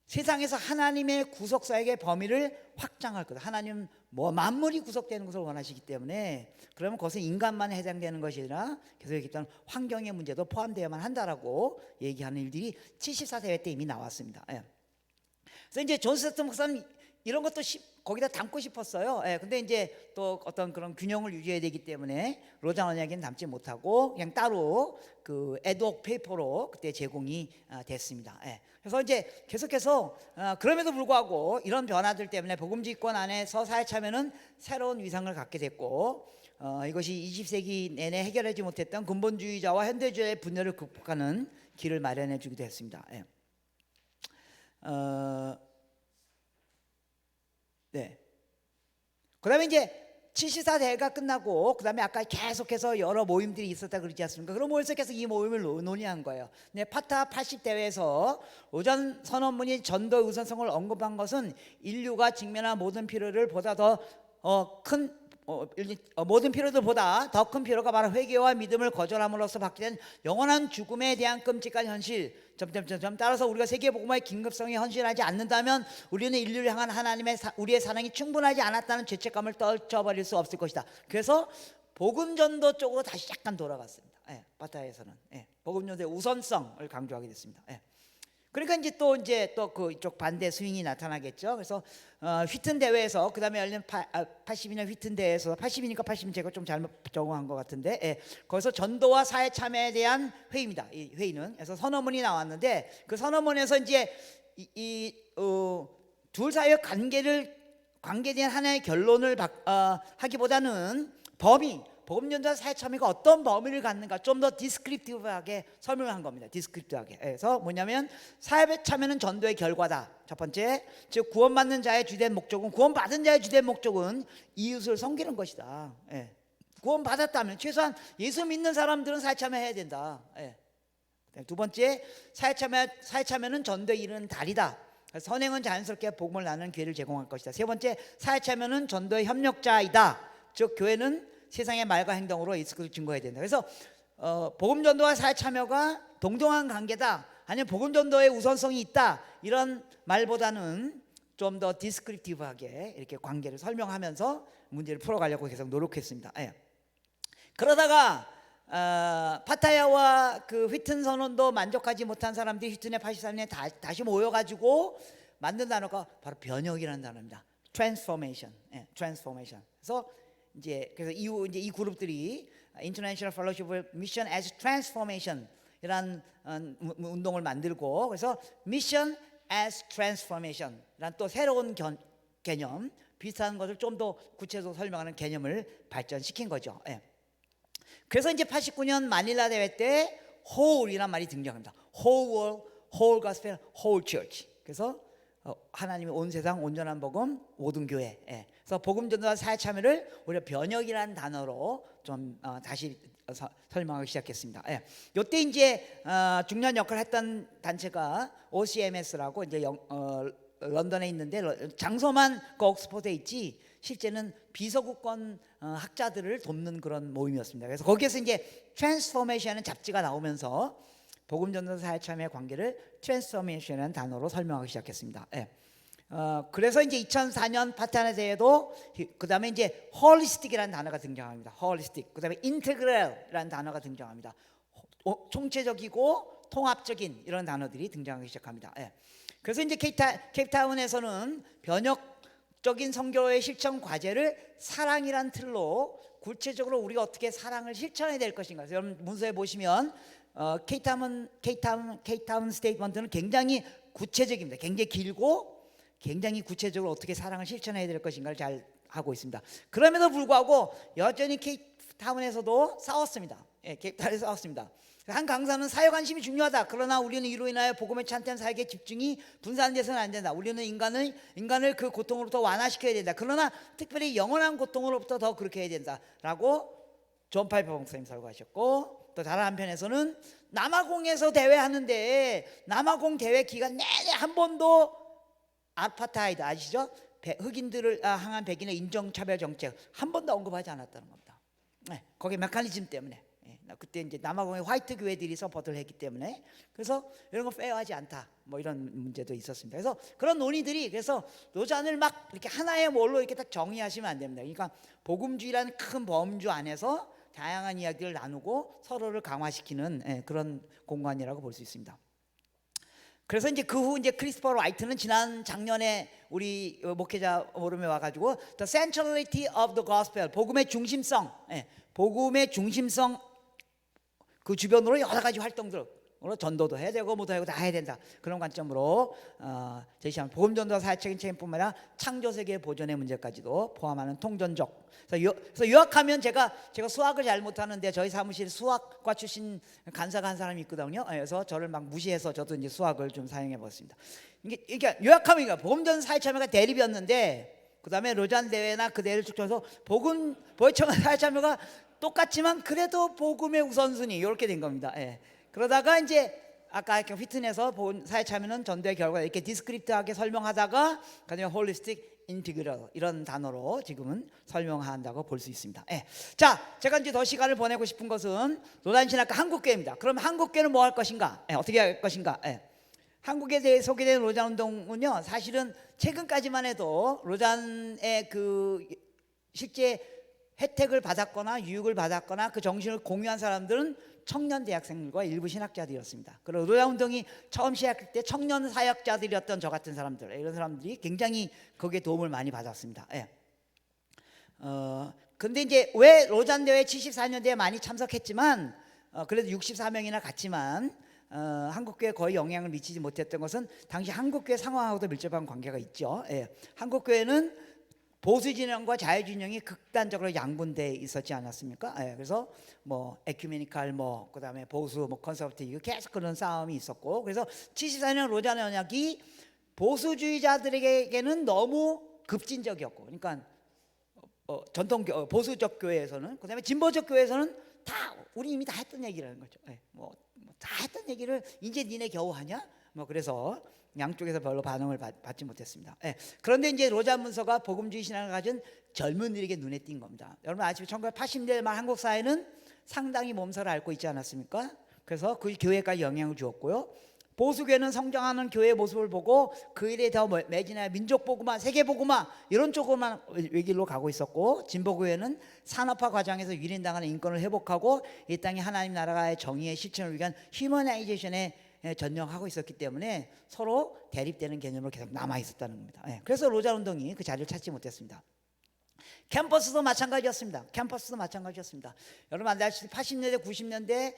세상에서 하나님의 구속사역의 범위를 확장할 거다. 하나님 만물이 구속되는 것을 원하시기 때문에, 그러면 그것은 인간만 해당되는 것이 아니라 계속 얘기했던 환경의 문제도 포함되어야만 한다라고 얘기하는 일들이 74세회 때 이미 나왔습니다. 예. 그래서 이제 존 스타트 목사는 이런 것도 거기다 담고 싶었어요. 예. 근데 이제 또 어떤 그런 균형을 유지해야 되기 때문에 로잔 언약에는 담지 못하고 그냥 따로 그 에드옥 페이퍼로 그때 제공이 됐습니다. 예. 그래서 이제 계속해서 그럼에도 불구하고 이런 변화들 때문에 복음지권 안에서 사회 참여는 새로운 위상을 갖게 됐고, 이것이 20세기 내내 해결하지 못했던 근본주의자와 현대주의의 분열을 극복하는 길을 마련해 주기도 했습니다. 예. 네. 그다음에 이제 74대회가 끝나고 그다음에 아까 계속해서 여러 모임들이 있었다 그러지 않습니까? 그런 모임에서 계속 이 모임을 논의한 거예요. 네, 파타 80대회에서 오전 선언문이 전도 우선성을 언급한 것은 인류가 직면한 모든 필요를 보다 더 큰 모든 피로들보다 더 큰 피로가 바로 회개와 믿음을 거절함으로써 받게 된 영원한 죽음에 대한 끔찍한 현실. 점점점점. 따라서 우리가 세계복음화의 긴급성에 헌신하지 않는다면 우리는 인류를 향한 하나님의 우리의 사랑이 충분하지 않았다는 죄책감을 떨쳐버릴 수 없을 것이다. 그래서 복음 전도 쪽으로 다시 약간 돌아갔습니다. 파타야에서는 복음 전도의 우선성을 강조하게 됐습니다. 그러니까 이제 또 그쪽 반대 스윙이 나타나겠죠. 그래서 휘튼 대회에서 그다음에 열린 82년 휘튼 대회에서 80이니까 80은 제가 좀 잘못 적응한 것 같은데 거기서 전도와 사회 참여에 대한 회의입니다. 이 회의는 그래서 선언문이 나왔는데 그 선언문에서 이제 둘 사이의 관계에 대한 하나의 결론을 하기보다는 복음 전도와 사회 참여가 어떤 범위를 갖는가 좀 더 디스크립티브하게 설명한 겁니다. 디스크립티브하게. 그래서 뭐냐면 사회 참여는 전도의 결과다. 첫 번째, 즉 구원받는 자의 주된 목적은 구원받은 자의 주된 목적은 이웃을 섬기는 것이다. 구원받았다면 최소한 예수 믿는 사람들은 사회 참여해야 된다. 두 번째, 사회 참여는 전도에 이르는 달이다. 선행은 자연스럽게 복음을 나누는 기회를 제공할 것이다. 세 번째, 사회 참여는 전도의 협력자이다. 즉 교회는 세상의 말과 행동으로 예수 그리스도를 증거해야 된다. 그래서 복음 전도와 사회 참여가 동등한 관계다. 아니면 복음 전도의 우선성이 있다. 이런 말보다는 좀 더 디스크립티브하게 이렇게 관계를 설명하면서 문제를 풀어가려고 계속 노력했습니다. 그러다가 파타야와 그 휘튼 선언도 만족하지 못한 사람들이 휘튼의 84년에 다시 모여가지고 만든 단어가 바로 변혁이라는 단어입니다. 트랜스포메이션. 그래서 이후 이 그룹들이 International Fellowship of Mission as Transformation 이란 운동을 만들고 그래서 Mission as Transformation 이란 또 새로운 개념 비슷한 것을 좀 더 구체적으로 설명하는 개념을 발전시킨 거죠. 그래서 이제 89년 마닐라 대회 때 whole이란 말이 등장합니다. whole world, whole gospel, whole church. 그래서 하나님의 온 세상 온전한 복음 모든 교회. 그래서 복음 전도와 사회 참여를 우리가 변혁이라는 단어로 좀 다시 설명하기 시작했습니다. 이때 이제 중요한 역할을 했던 단체가 OCMS라고 이제 런던에 있는데 장소만 그 옥스퍼드에 있지 실제는 비서구권 학자들을 돕는 그런 모임이었습니다. 그래서 거기에서 이제 트랜스포메이션이라는 잡지가 나오면서 복음 전도 사회 참여의 관계를 트랜스포메이션이라는 단어로 설명하기 시작했습니다. 그래서 이제 2004년 파타야 대회도 그다음에 이제 홀리스틱이라는 단어가 등장합니다. 홀리스틱. 그다음에 인테그럴이라는 단어가 등장합니다. 총체적이고 통합적인 이런 단어들이 등장하기 시작합니다. 그래서 이제 케이프타운에서는 변혁적인 선교의 실천 과제를 사랑이란 틀로 구체적으로 우리가 어떻게 사랑을 실천해야 될 것인가. 여러분 문서에 보시면 케이프타운 스테이트먼트는 굉장히 구체적입니다. 굉장히 길고 굉장히 구체적으로 어떻게 사랑을 실천해야 될 것인가를 잘 하고 있습니다. 그럼에도 불구하고 여전히 케이프타운에서도 싸웠습니다. 케이프타운에서 싸웠습니다. 한 강사는 사회 관심이 중요하다. 그러나 우리는 이로 인하여 복음의 찬탄 사역의 집중이 분산돼서는 안 된다. 우리는 인간을 그 고통으로부터 완화시켜야 된다. 그러나 특별히 영원한 고통으로부터 더 그렇게 해야 된다라고 존 파이퍼 목사님 설교하셨고 또 다른 한편에서는 남아공에서 대회하는데 남아공 대회 기간 내내 한 번도 아파타이드 아시죠? 흑인들을 향한 백인의 인종차별 정책 한 번도 언급하지 않았다는 겁니다. 거기 메커니즘 때문에 그때 이제 남아공의 화이트 교회들이 서포트를 했기 때문에 그래서 이런 거 페어하지 않다 뭐 이런 문제도 있었습니다. 그래서 그런 논의들이 그래서 노잔을 막 이렇게 하나의 뭘로 이렇게 딱 정의하시면 안 됩니다. 그러니까 복음주의라는 큰 범주 안에서 다양한 이야기를 나누고 서로를 강화시키는 그런 공간이라고 볼 수 있습니다. 그래서 이제 그 후 이제 크리스토퍼 라이트는 지난 작년에 우리 목회자 포럼에 와가지고 The Centrality of the Gospel 복음의 중심성, 그 주변으로 여러 가지 활동들로 전도도 해야 되고 뭐도 하고 다 해야 된다 그런 관점으로 제시한 복음 전도 사회적인 책임뿐만 아니라 창조 세계 보존의 문제까지도 포함하는 통전적. 그래서 요약하면 제가 수학을 잘 못하는데 저희 사무실 수학과 출신 간사가 한 사람이 있거든요. 그래서 저를 막 무시해서 저도 이제 수학을 좀 사용해 봤습니다. 이게 요약하면 복음 전도 사회 참여가 대립이었는데 그 다음에 로잔 대회나 그 대회를 쫓아서 복음 보혜청한 사회 참여가 똑같지만 그래도 복음의 우선순위 이렇게 된 겁니다. 그러다가 이제 아까 이렇게 휘튼에서 본 사회 참여는 전도의 결과 이렇게 디스크립트하게 설명하다가 그다음에 홀리스틱 인티그럴 이런 단어로 지금은 설명한다고 볼 수 있습니다. 예. 자, 제가 이제 더 시간을 보내고 싶은 것은 로잔신학과 한국교회입니다. 그럼 한국교회는 뭐 할 것인가? 예, 어떻게 할 것인가? 예. 한국에 대해 소개된 로잔 운동은요, 사실은 최근까지만 해도 로잔의 그 실제 혜택을 받았거나 유익을 받았거나 그 정신을 공유한 사람들은 청년 대학생들과 일부 신학자들이었습니다. 그리고 로잔 운동이 처음 시작할 때 청년 사역자들이었던 저 같은 사람들, 이런 사람들이 굉장히 거기에 도움을 많이 받았습니다. 예. 근데 이제 왜 로잔 대회 74년대에 많이 참석했지만 그래도 64명이나 갔지만 한국교회에 거의 영향을 미치지 못했던 것은 당시 한국교회 상황하고도 밀접한 관계가 있죠. 예. 한국교회는 보수 진영과 자유 진영이 극단적으로 양분돼 있었지 않았습니까? 예. 그래서 뭐 에큐메니칼 뭐 그다음에 보수 뭐 컨서버티브 계속 그런 싸움이 있었고, 그래서 74년 로잔 언약이 보수주의자들에게는 너무 급진적이었고, 그러니까 전통 보수적 교회에서는, 그다음에 진보적 교회에서는 다 우리 이미 다 했던 얘기라는 거죠. 예. 다 했던 얘기를 이제 니네 겨우 하냐? 뭐 그래서 양쪽에서 별로 반응을 받지 못했습니다. 예. 그런데 이제 로잔 문서가 복음주의 신앙을 가진 젊은이들에게 눈에 띈 겁니다. 여러분 아시죠? 1980년대 말 한국 사회는 상당히 몸살을 앓고 있지 않았습니까? 그래서 그 교회까지 영향을 주었고요. 보수교회는 성장하는 교회의 모습을 보고 그 일에 더 매진하여 민족복음화, 세계복음화 이런 쪽으로만 외길로 가고 있었고, 진보교회는 산업화 과정에서 유린당하는 인권을 회복하고 이 땅에 하나님 나라의 정의의 실천을 위한 휴머나이제이션에 전념하고 있었기 때문에 서로 대립되는 개념으로 계속 남아 있었다는 겁니다. 그래서 로잔 운동이 그 자리를 찾지 못했습니다. 캠퍼스도 마찬가지였습니다. 여러분 아시다시피 80년대 90년대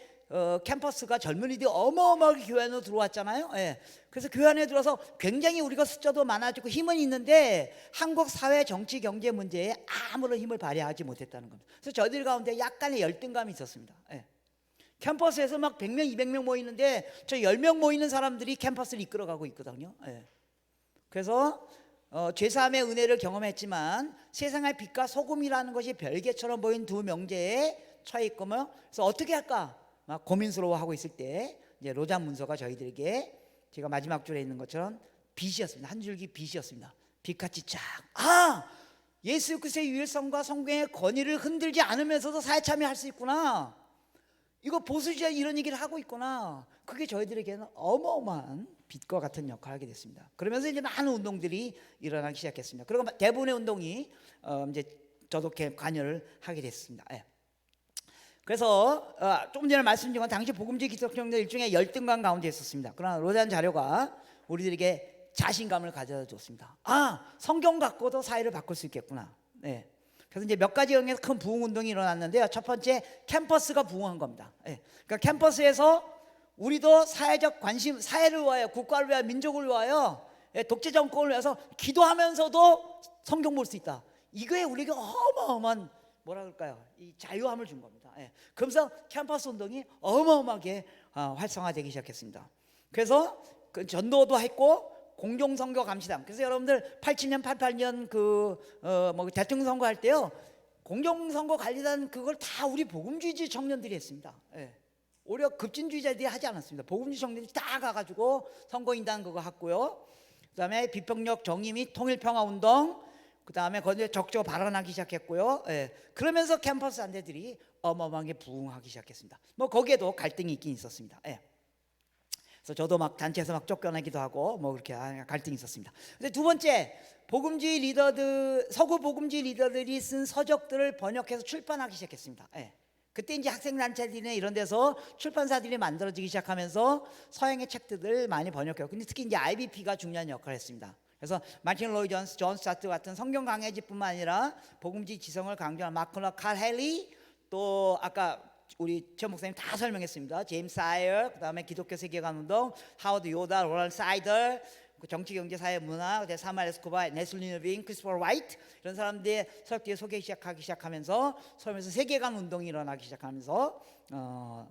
캠퍼스가 젊은이들이 어마어마하게 교회 안으로 들어왔잖아요. 예. 그래서 교회 안에 들어서 굉장히 우리가 숫자도 많아지고 힘은 있는데 한국 사회 정치 경제 문제에 아무런 힘을 발휘하지 못했다는 겁니다. 그래서 저희들 가운데 약간의 열등감이 있었습니다. 예. 캠퍼스에서 막 100명 200명 모이는데 저 10명 모이는 사람들이 캠퍼스를 이끌어가고 있거든요. 예. 그래서 제3의 은혜를 경험했지만 세상의 빛과 소금이라는 것이 별개처럼 보인 두 명제에 처해 있거든요. 그래서 어떻게 할까 막 고민스러워하고 있을 때 이제 로잔 문서가 저희들에게, 제가 마지막 줄에 있는 것처럼 빛이었습니다. 한 줄기 빛이었습니다. 빛같이 쫙, 예수 그리스도의 유일성과 성경의 권위를 흔들지 않으면서도 사회 참여할 수 있구나, 이거 보수주의 이런 얘기를 하고 있구나, 그게 저희들에게는 어마어마한 빛과 같은 역할을 하게 됐습니다. 그러면서 이제 많은 운동들이 일어나기 시작했습니다. 그리고 대부분의 운동이 이제 저도 관여를 하게 됐습니다. 예. 그래서 조금 전에 말씀드린 건 당시 복음주의 기독교인들 일종의 열등감 가운데 있었습니다. 그러나 로잔 자료가 우리들에게 자신감을 가져다 줬습니다. 성경 갖고도 사회를 바꿀 수 있겠구나. 네. 그래서 이제 몇 가지 영역에서 큰 부흥 운동이 일어났는데요. 첫 번째, 캠퍼스가 부흥한 겁니다. 네. 그러니까 캠퍼스에서 우리도 사회적 관심, 사회를 위하여, 국가를 위하여, 민족을 위하여, 독재 정권을 위해서 기도하면서도 성경 볼 수 있다. 이거에 우리에게 어마어마한 뭐라 그럴까요? 이 자유함을 준 겁니다. 그러면서 캠퍼스 운동이 어마어마하게 활성화되기 시작했습니다. 그래서 그 전도도 했고 공정선거 감시단. 그래서 여러분들 87년, 88년 뭐 대통령 선거 할 때요, 공정선거 관리단 그걸 다 우리 복음주의 청년들이 했습니다. 오히려 급진주의자들이 하지 않았습니다. 복음주의 청년들이 다 가가지고 선거인단 그거 했고요. 그다음에 비폭력 정의 및 통일평화운동, 그 다음에 거기에 적극적으로 발언하기 시작했고요. 그러면서 캠퍼스 안대들이 어마어마하게 부흥하기 시작했습니다. 뭐 거기에도 갈등이 있긴 있었습니다. 그래서 저도 막 단체에서 막 쫓겨나기도 하고 뭐 그렇게 갈등이 있었습니다. 근데 두 번째, 복음주의 리더들, 서구 복음주의 리더들이 쓴 서적들을 번역해서 출판하기 시작했습니다. 그때 이제 학생단체들이나 이런 데서 출판사들이 만들어지기 시작하면서 서양의 책들을 많이 번역해요. 근데 특히 이제 IBP가 중요한 역할을 했습니다. 그래서 마틴 로이 존스, 존 스타트 같은 성경 강해지뿐만 아니라 복음주의 지성을 강조한 마클러 칼 헨리, 또 아까 우리 최 목사님 다 설명했습니다. 제임스 사이어, 그다음에 기독교 세계관 운동, 하워드 요다, 로럴 사이더, 정치, 경제, 사회, 문화, 사무엘 에스코바, 네슬리 너빈, 크리스토퍼 화이트 이런 사람들의 서적들이 소개하기 시작하면서 서울에서 세계관 운동이 일어나기 시작하면서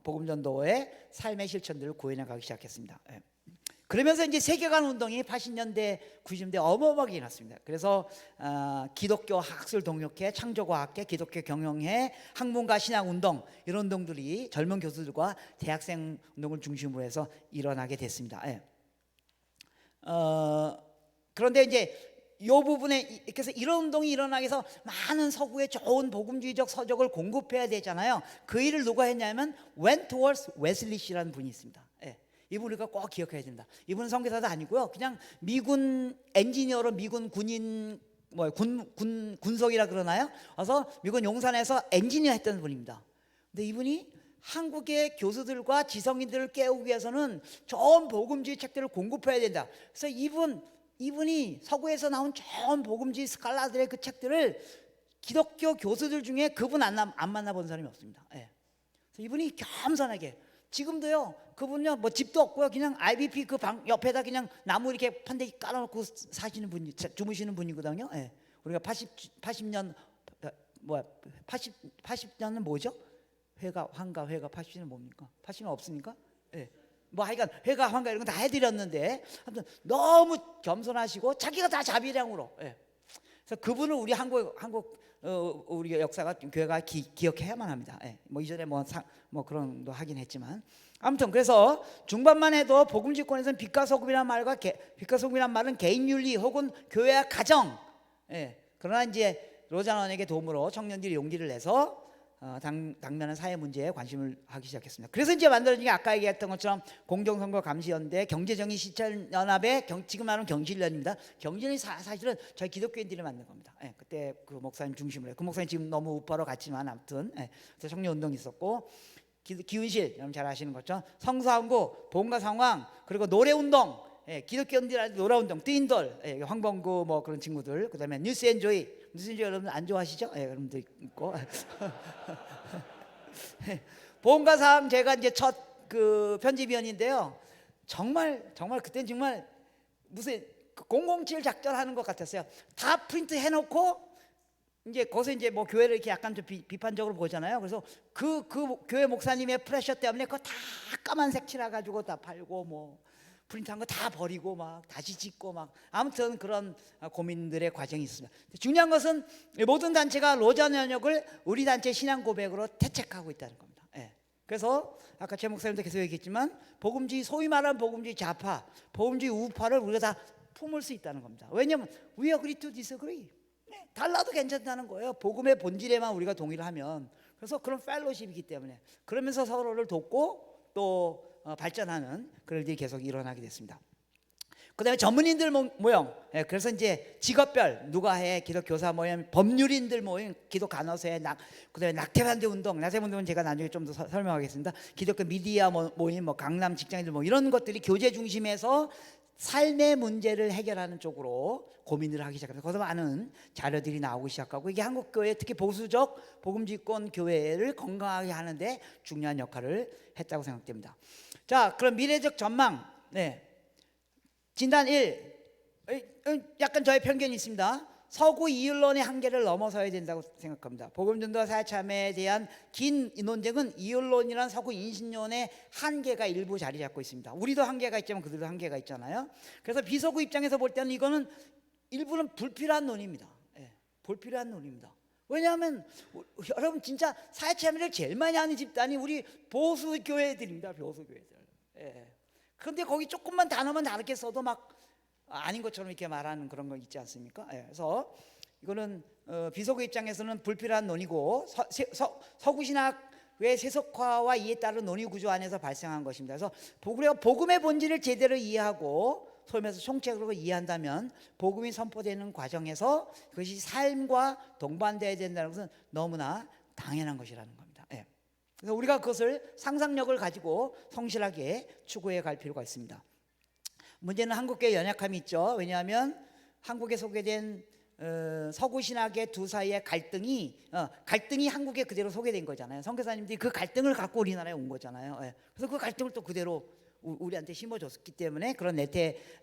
복음 전도의 삶의 실천들을 구현해 가기 시작했습니다. 그러면서 이제 세계관 운동이 80년대, 90년대 어마어마하게 일어났습니다. 그래서 기독교 학술 동역회, 창조과학회, 기독교 경영회, 학문가 신학 운동 이런 운동들이 젊은 교수들과 대학생 운동을 중심으로 해서 일어나게 됐습니다. 예. 그런데 이제 이 부분에 그래서 이런 운동이 일어나기 위해서 많은 서구의 좋은 복음주의적 서적을 공급해야 되잖아요. 그 일을 누가 했냐면 웬트워스 웨슬리 씨라는 분이 있습니다. 예. 이분 우리가 꼭 기억해야 된다. 이분은 선교사도 아니고요, 그냥 미군 엔지니어로 미군 군인 군속이라 그러나요? 와서 미군 용산에서 엔지니어 했던 분입니다. 근데 이분이 한국의 교수들과 지성인들을 깨우기 위해서는 좋은 복음주의 책들을 공급해야 된다. 그래서 이분이 서구에서 나온 좋은 복음주의 스칼라들의 그 책들을 기독교 교수들 중에 그분 안 만나본 사람이 없습니다. 예. 그래서 이분이 겸손하게 지금도요, 그분요 뭐 집도 없고요, 그냥 IBP 그 방 옆에다 그냥 나무 이렇게 판대기 깔아놓고 사시는 분이 주무시는 분이거든요. 예. 우리가 80년 80년은 뭐죠? 회가 환가 회가 80년 뭡니까? 80년 없습니까? 예. 뭐 하여간 회가 환가 이런 거 다 해드렸는데 아무튼 너무 겸손하시고 자기가 다 자비량으로. 예. 그래서 그분을 우리 한국 우리 역사가 교회가 기억해야만 합니다. 예. 뭐 이전에 뭐 그런 거 하긴 했지만 아무튼 그래서 중반만 해도 복음지권에서는 빛과 소금이란 말은 개인 윤리 혹은 교회와 가정. 예. 그러나 이제 로잔원에게 도움으로 청년들이 용기를 내서 당면한 사회 문제에 관심을 하기 시작했습니다. 그래서 이제 만들어진 게 아까 얘기했던 것처럼 공정선거 감시연대, 경제정의 실천연합의 지금 말하는 경실련입니다. 경실련이 사실은 저희 기독교인들이 만든 겁니다. 예, 그때 그 목사님 중심으로. 그 목사님 지금 너무 우파로 갔지만 아무튼 그래서 청년운동이 있었고, 기운실 여러분 잘 아시는 것처럼 성사운구, 봉과 상황, 그리고 노래운동, 기독교인들 노래운동, 뜨인돌, 황봉구 뭐 그런 친구들, 그다음에 뉴스엔조이 여러분 안 좋아하시죠? 여러분들 있고. 보험가상 제가 이제 첫 그 편집위원인데요. 정말 그때는 정말 무슨 007 작전하는 것 같았어요. 다 프린트 해놓고 이제 거기서 이제 뭐 교회를 이렇게 약간 좀 비판적으로 보잖아요. 그래서 그 교회 목사님의 프레셔 때문에 그거 다 까만색 칠해가지고 다 팔고 뭐 프린트한 거 다 버리고 막 다시 짓고 막 아무튼 그런 고민들의 과정이 있습니다. 중요한 것은 모든 단체가 로잔 연역을 우리 단체 신앙 고백으로 채택하고 있다는 겁니다. 예. 그래서 아까 제 목사님도 계속 얘기했지만 복음주의, 소위 말하는 복음주의 좌파, 복음주의 우파를 우리가 다 품을 수 있다는 겁니다. 왜냐하면 we agree to disagree. 달라도 괜찮다는 거예요. 복음의 본질에만 우리가 동의를 하면. 그래서 그런 펠로십이기 때문에 그러면서 서로를 돕고 또 발전하는 그런 일들이 계속 일어나게 됐습니다. 그 다음에 전문인들 모형, 그래서 이제 직업별 누가 해, 기독 교사 모임, 법률인들 모임, 기독 간호사회, 그 다음에 낙태반대 운동은 제가 나중에 좀 더 설명하겠습니다. 기독교 미디어 모임, 뭐 강남 직장인들 뭐 이런 것들이 교제 중심에서 삶의 문제를 해결하는 쪽으로 고민을 하기 시작합니다. 거기서 많은 자료들이 나오기 시작하고 이게 한국 교회, 특히 보수적 복음지권 교회를 건강하게 하는데 중요한 역할을 했다고 생각됩니다. 자, 그럼 미래적 전망. 진단 1. 약간 저의 편견이 있습니다. 서구 이율론의 한계를 넘어서야 된다고 생각합니다. 복음전도와 사회참여에 대한 긴 논쟁은 이율론이란 서구 인신론의 한계가 일부 자리 잡고 있습니다. 우리도 한계가 있지만 그들도 한계가 있잖아요. 그래서 비서구 입장에서 볼 때는 이거는 일부는 불필요한 논의입니다. 불필요한 논의입니다. 왜냐하면 여러분 진짜 사회참여를 제일 많이 하는 집단이 우리 보수교회들입니다. 보수교회들. 그런데 거기 조금만 단어만 다르게 써도 막 아닌 것처럼 이렇게 말하는 그런 거 있지 않습니까? 그래서 이거는 비서구 입장에서는 불필요한 논의고 서구신학의 세속화와 이에 따른 논의 구조 안에서 발생한 것입니다. 그래서 복음의 본질을 제대로 이해하고 소위 말해서 총체적으로 이해한다면 복음이 선포되는 과정에서 그것이 삶과 동반되어야 된다는 것은 너무나 당연한 것이라는 겁니다. 그래서 우리가 그것을 상상력을 가지고 성실하게 추구해 갈 필요가 있습니다. 문제는 한국교회 연약함이 있죠. 왜냐하면 한국에 소개된 서구 신학의 두 사이의 갈등이 한국에 그대로 소개된 거잖아요. 선교사님들이 그 갈등을 갖고 우리나라에 온 거잖아요. 그래서 그 갈등을 또 그대로 우리한테 심어줬기 때문에 그런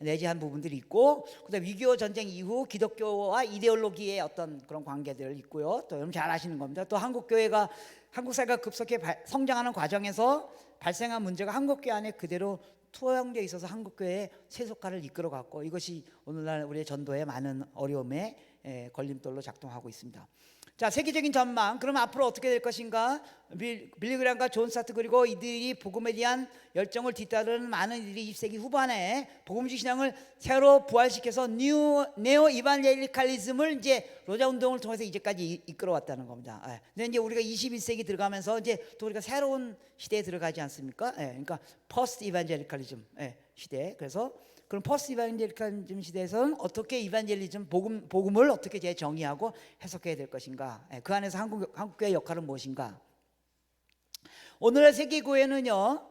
내재한 부분들이 있고, 그다음에 6.25 전쟁 이후 기독교와 이데올로기의 어떤 그런 관계들 있고요. 또 여러분 잘 아시는 겁니다. 또 한국 사회가 급속히 성장하는 과정에서 발생한 문제가 한국교회 안에 그대로 투영되어 있어서 한국교회의 세속화를 이끌어갔고, 이것이 오늘날 우리의 전도에 많은 어려움에 걸림돌로 작동하고 있습니다. 자, 세계적인 전망. 그럼 앞으로 어떻게 될 것인가? 빌리 그레함과 존 스타트 그리고 이들이 복음에 대한 열정을 뒤따르는 많은 이들이 20세기 후반에 복음주의 신앙을 새로 부활시켜서 네오 이반젤리칼리즘을 이제 로자 운동을 통해서 이제까지 이끌어왔다는 겁니다. 근데 이제 우리가 21세기 들어가면서 이제 또 우리가 새로운 시대에 들어가지 않습니까? 그러니까 포스트 이반젤리칼리즘 시대. 그래서 그럼 포스트 이반젤리칼리즘 시대에서는 어떻게 이반젤리즘 복음을 어떻게 재정의하고 해석해야 될 것인가? 그 안에서 한국교회 역할은 무엇인가? 오늘의 세계 교회는요,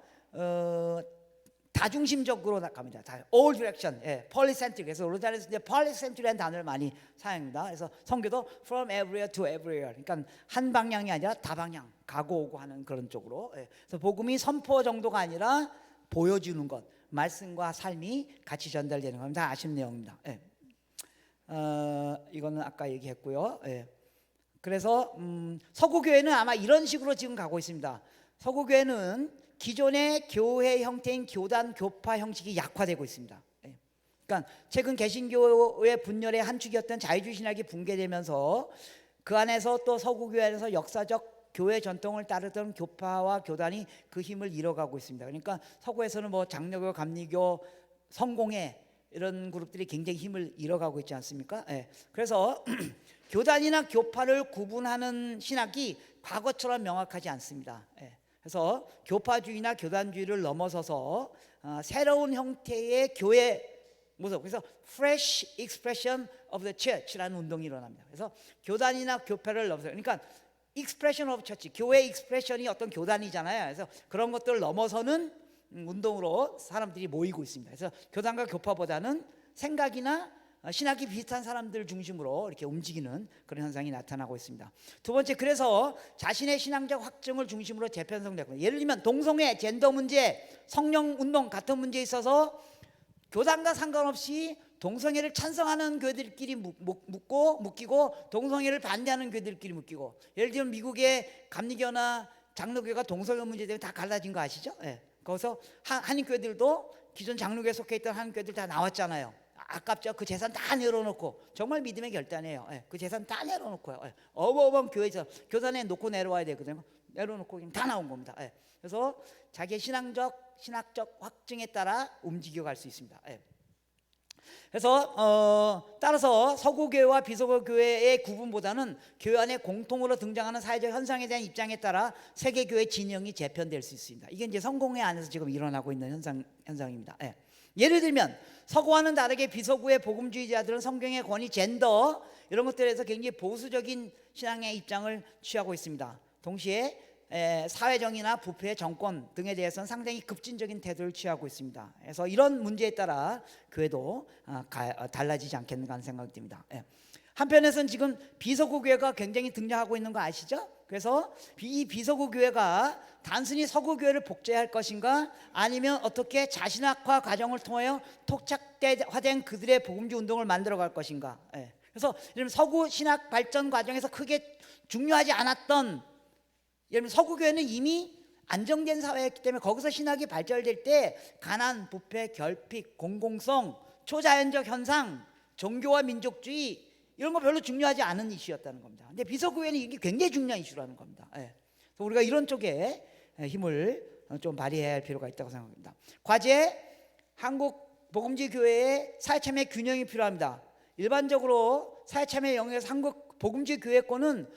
다중심적으로 나갑니다. all direction, polycentric. 그래서 로자에서 이제 polycentric이라는 단어를 많이 사용합니다. 그래서 선교도 from everywhere to everywhere. 그러니까 한 방향이 아니라 다방향 가고 오고 하는 그런 쪽으로. 그래서 복음이 선포 정도가 아니라 보여주는 것, 말씀과 삶이 같이 전달되는 겁니다. 아시는 내용입니다. 이거는 아까 얘기했고요. 그래서 서구 교회는 아마 이런 식으로 지금 가고 있습니다. 서구 교회는 기존의 교회 형태인 교단 교파 형식이 약화되고 있습니다. 그러니까 최근 개신교의 분열의 한 축이었던 자유주의 신학이 붕괴되면서 그 안에서 또 서구 교회 안에서 역사적 교회 전통을 따르던 교파와 교단이 그 힘을 잃어가고 있습니다. 그러니까 서구에서는 뭐 장로교, 감리교, 성공회 이런 그룹들이 굉장히 힘을 잃어가고 있지 않습니까? 그래서 교단이나 교파를 구분하는 신학이 과거처럼 명확하지 않습니다. 그래서 교파주의나 교단주의를 넘어서서 새로운 형태의 교회 모습, 그래서 fresh expression of the church라는 운동이 일어납니다. 그래서 교단이나 교파를 넘어서, 그러니까 expression of church, 교회 expression이 어떤 교단이잖아요. 그래서 그런 것들을 넘어서는 운동으로 사람들이 모이고 있습니다. 그래서 교단과 교파보다는 생각이나 신학이 비슷한 사람들 중심으로 이렇게 움직이는 그런 현상이 나타나고 있습니다. 두 번째, 그래서 자신의 신앙적 확증을 중심으로 재편성되고, 예를 들면 동성애, 젠더 문제, 성령 운동 같은 문제에 있어서 교단과 상관없이 동성애를 찬성하는 교회들끼리 묶이고 동성애를 반대하는 교회들끼리 묶이고, 예를 들면 미국의 감리교나 장로교가 동성애 문제 때문에 다 갈라진 거 아시죠? 거기서 한인교회들도 기존 장로교에 속해 있던 한인교회들 다 나왔잖아요. 아깝죠? 그 재산 다 내려놓고, 정말 믿음의 결단이에요. 그 재산 다 내려놓고요. 어마어마한 교회에서 교단에 놓고 내려와야 되거든요. 내려놓고 그냥 다 나온 겁니다. 그래서 자기의 신학적 확증에 따라 움직여갈 수 있습니다. 그래서 따라서 서구교회와 비서구교회의 구분보다는 교회 안에 공통으로 등장하는 사회적 현상에 대한 입장에 따라 세계교회 진영이 재편될 수 있습니다. 이게 이제 성공회 안에서 지금 일어나고 있는 현상입니다. 예를 들면 서구와는 다르게 비서구의 복음주의자들은 성경의 권위, 젠더 이런 것들에서 굉장히 보수적인 신앙의 입장을 취하고 있습니다. 동시에 사회정의나 부패, 정권 등에 대해서는 상당히 급진적인 태도를 취하고 있습니다. 그래서 이런 문제에 따라 교회도 달라지지 않겠는가 하는 생각이 듭니다. 한편에서는 지금 비서구 교회가 굉장히 등장하고 있는 거 아시죠? 그래서 이 비서구 교회가 단순히 서구 교회를 복제할 것인가, 아니면 어떻게 자신학화 과정을 통하여 토착화된 그들의 복음주의 운동을 만들어갈 것인가. 그래서 예를 들면 서구 신학 발전 과정에서 크게 중요하지 않았던, 예를 들면 서구 교회는 이미 안정된 사회였기 때문에 거기서 신학이 발전될 때 가난, 부패, 결핍, 공공성, 초자연적 현상, 종교와 민족주의 이런 거 별로 중요하지 않은 이슈였다는 겁니다. 근데 비서구회는 이게 굉장히 중요한 이슈라는 겁니다. 그래서 우리가 이런 쪽에 힘을 좀 발휘해야 할 필요가 있다고 생각합니다. 과제, 한국 복음주의 교회의 사회참여 균형이 필요합니다. 일반적으로 사회참여 영역에서 한국 복음주의 교회권은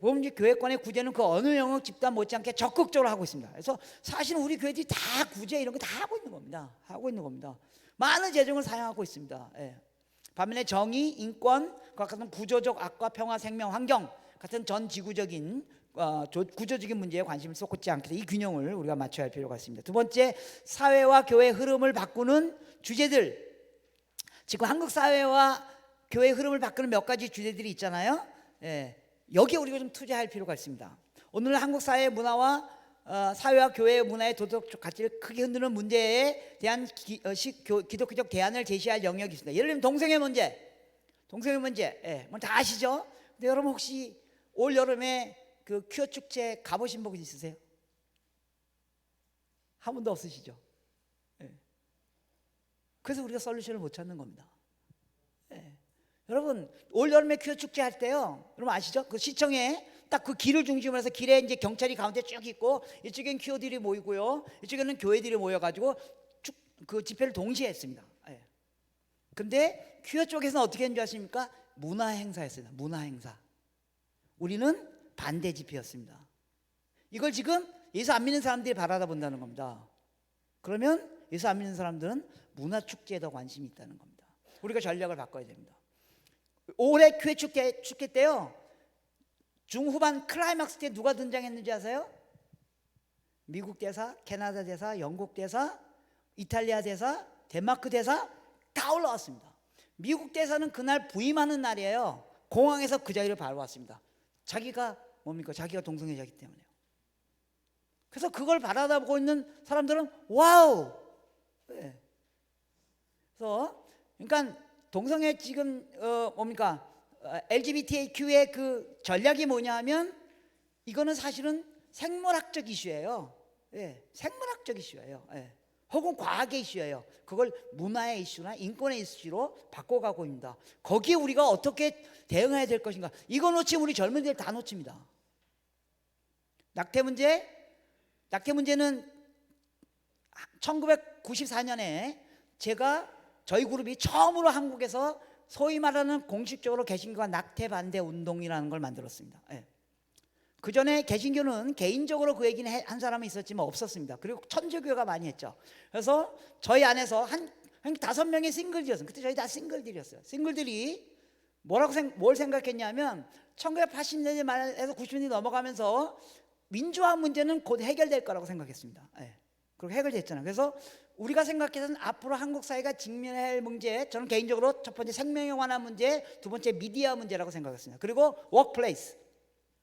복음주의 교회권의 구제는 그 어느 영역 집단 못지않게 적극적으로 하고 있습니다. 그래서 사실은 우리 교회들이 다 구제 이런 거 다 하고 있는 겁니다. 하고 있는 겁니다. 많은 재정을 사용하고 있습니다. 반면에 정의, 인권, 같은 구조적 악과 평화, 생명, 환경 같은 전 지구적인 구조적인 문제에 관심을 쏟지 않게 이 균형을 우리가 맞춰야 할 필요가 있습니다. 두 번째, 사회와 교회의 흐름을 바꾸는 주제들. 지금 한국 사회와 교회의 흐름을 바꾸는 몇 가지 주제들이 있잖아요. 여기에 우리가 좀 투자할 필요가 있습니다. 오늘 한국 사회의 문화와 사회와 교회의 문화의 도덕적 가치를 크게 흔드는 문제에 대한 기독교적 대안을 제시할 영역이 있습니다. 예를 들면 동성애 문제, 뭐 다 아시죠? 근데 여러분 혹시 올 여름에 그 퀴어 축제 가보신 분 있으세요? 한 분도 없으시죠? 그래서 우리가 솔루션을 못 찾는 겁니다. 예. 여러분 올 여름에 퀴어 축제 할 때요, 여러분 아시죠? 그 시청에 딱 그 길을 중심으로 해서 길에 이제 경찰이 가운데 쭉 있고 이쪽엔 퀴어들이 모이고요, 이쪽에는 교회들이 모여가지고 쭉 그 집회를 동시에 했습니다. 예. 근데 퀴어 쪽에서는 어떻게 했는지 아십니까? 문화 행사였습니다. 문화 행사. 우리는 반대 집회였습니다. 이걸 지금 예수 안 믿는 사람들이 바라다 본다는 겁니다. 그러면 예수 안 믿는 사람들은 문화 축제에 더 관심이 있다는 겁니다. 우리가 전략을 바꿔야 됩니다. 올해 퀴어 축제 때요, 중후반 클라이막스 때 누가 등장했는지 아세요? 미국 대사, 캐나다 대사, 영국 대사, 이탈리아 대사, 덴마크 대사 다 올라왔습니다. 미국 대사는 그날 부임하는 날이에요. 공항에서 그 자리를 바라봤습니다. 자기가 뭡니까? 자기가 동성애자이기 때문에요. 그래서 그걸 바라보고 있는 사람들은 와우. 네. 그래서 그러니까 동성애 지금 뭡니까? LGBTQ의 그 전략이 뭐냐 하면 이거는 사실은 생물학적 이슈예요. 예, 생물학적 이슈예요. 예. 혹은 과학의 이슈예요. 그걸 문화의 이슈나 인권의 이슈로 바꿔가고 있습니다. 거기에 우리가 어떻게 대응해야 될 것인가, 이거 놓치면 우리 젊은이들 다 놓칩니다. 낙태 문제는 1994년에 저희 그룹이 처음으로 한국에서 소위 말하는 공식적으로 개신교가 낙태 반대 운동이라는 걸 만들었습니다. 예. 그 전에 개신교는 개인적으로 그 얘기는 한 사람이 있었지만 없었습니다. 그리고 천주교가 많이 했죠. 그래서 저희 안에서 한 5명의 싱글들이었어요. 그때 저희 다 싱글들이었어요. 싱글들이 뭘 생각했냐면 1980년대 말에서 90년대 넘어가면서 민주화 문제는 곧 해결될 거라고 생각했습니다. 예. 그리고 해결됐잖아요. 그래서 우리가 생각해서는 앞으로 한국 사회가 직면해야 할 문제, 저는 개인적으로 첫 번째 생명에 관한 문제, 두 번째 미디어 문제라고 생각했습니다. 그리고 워크플레이스,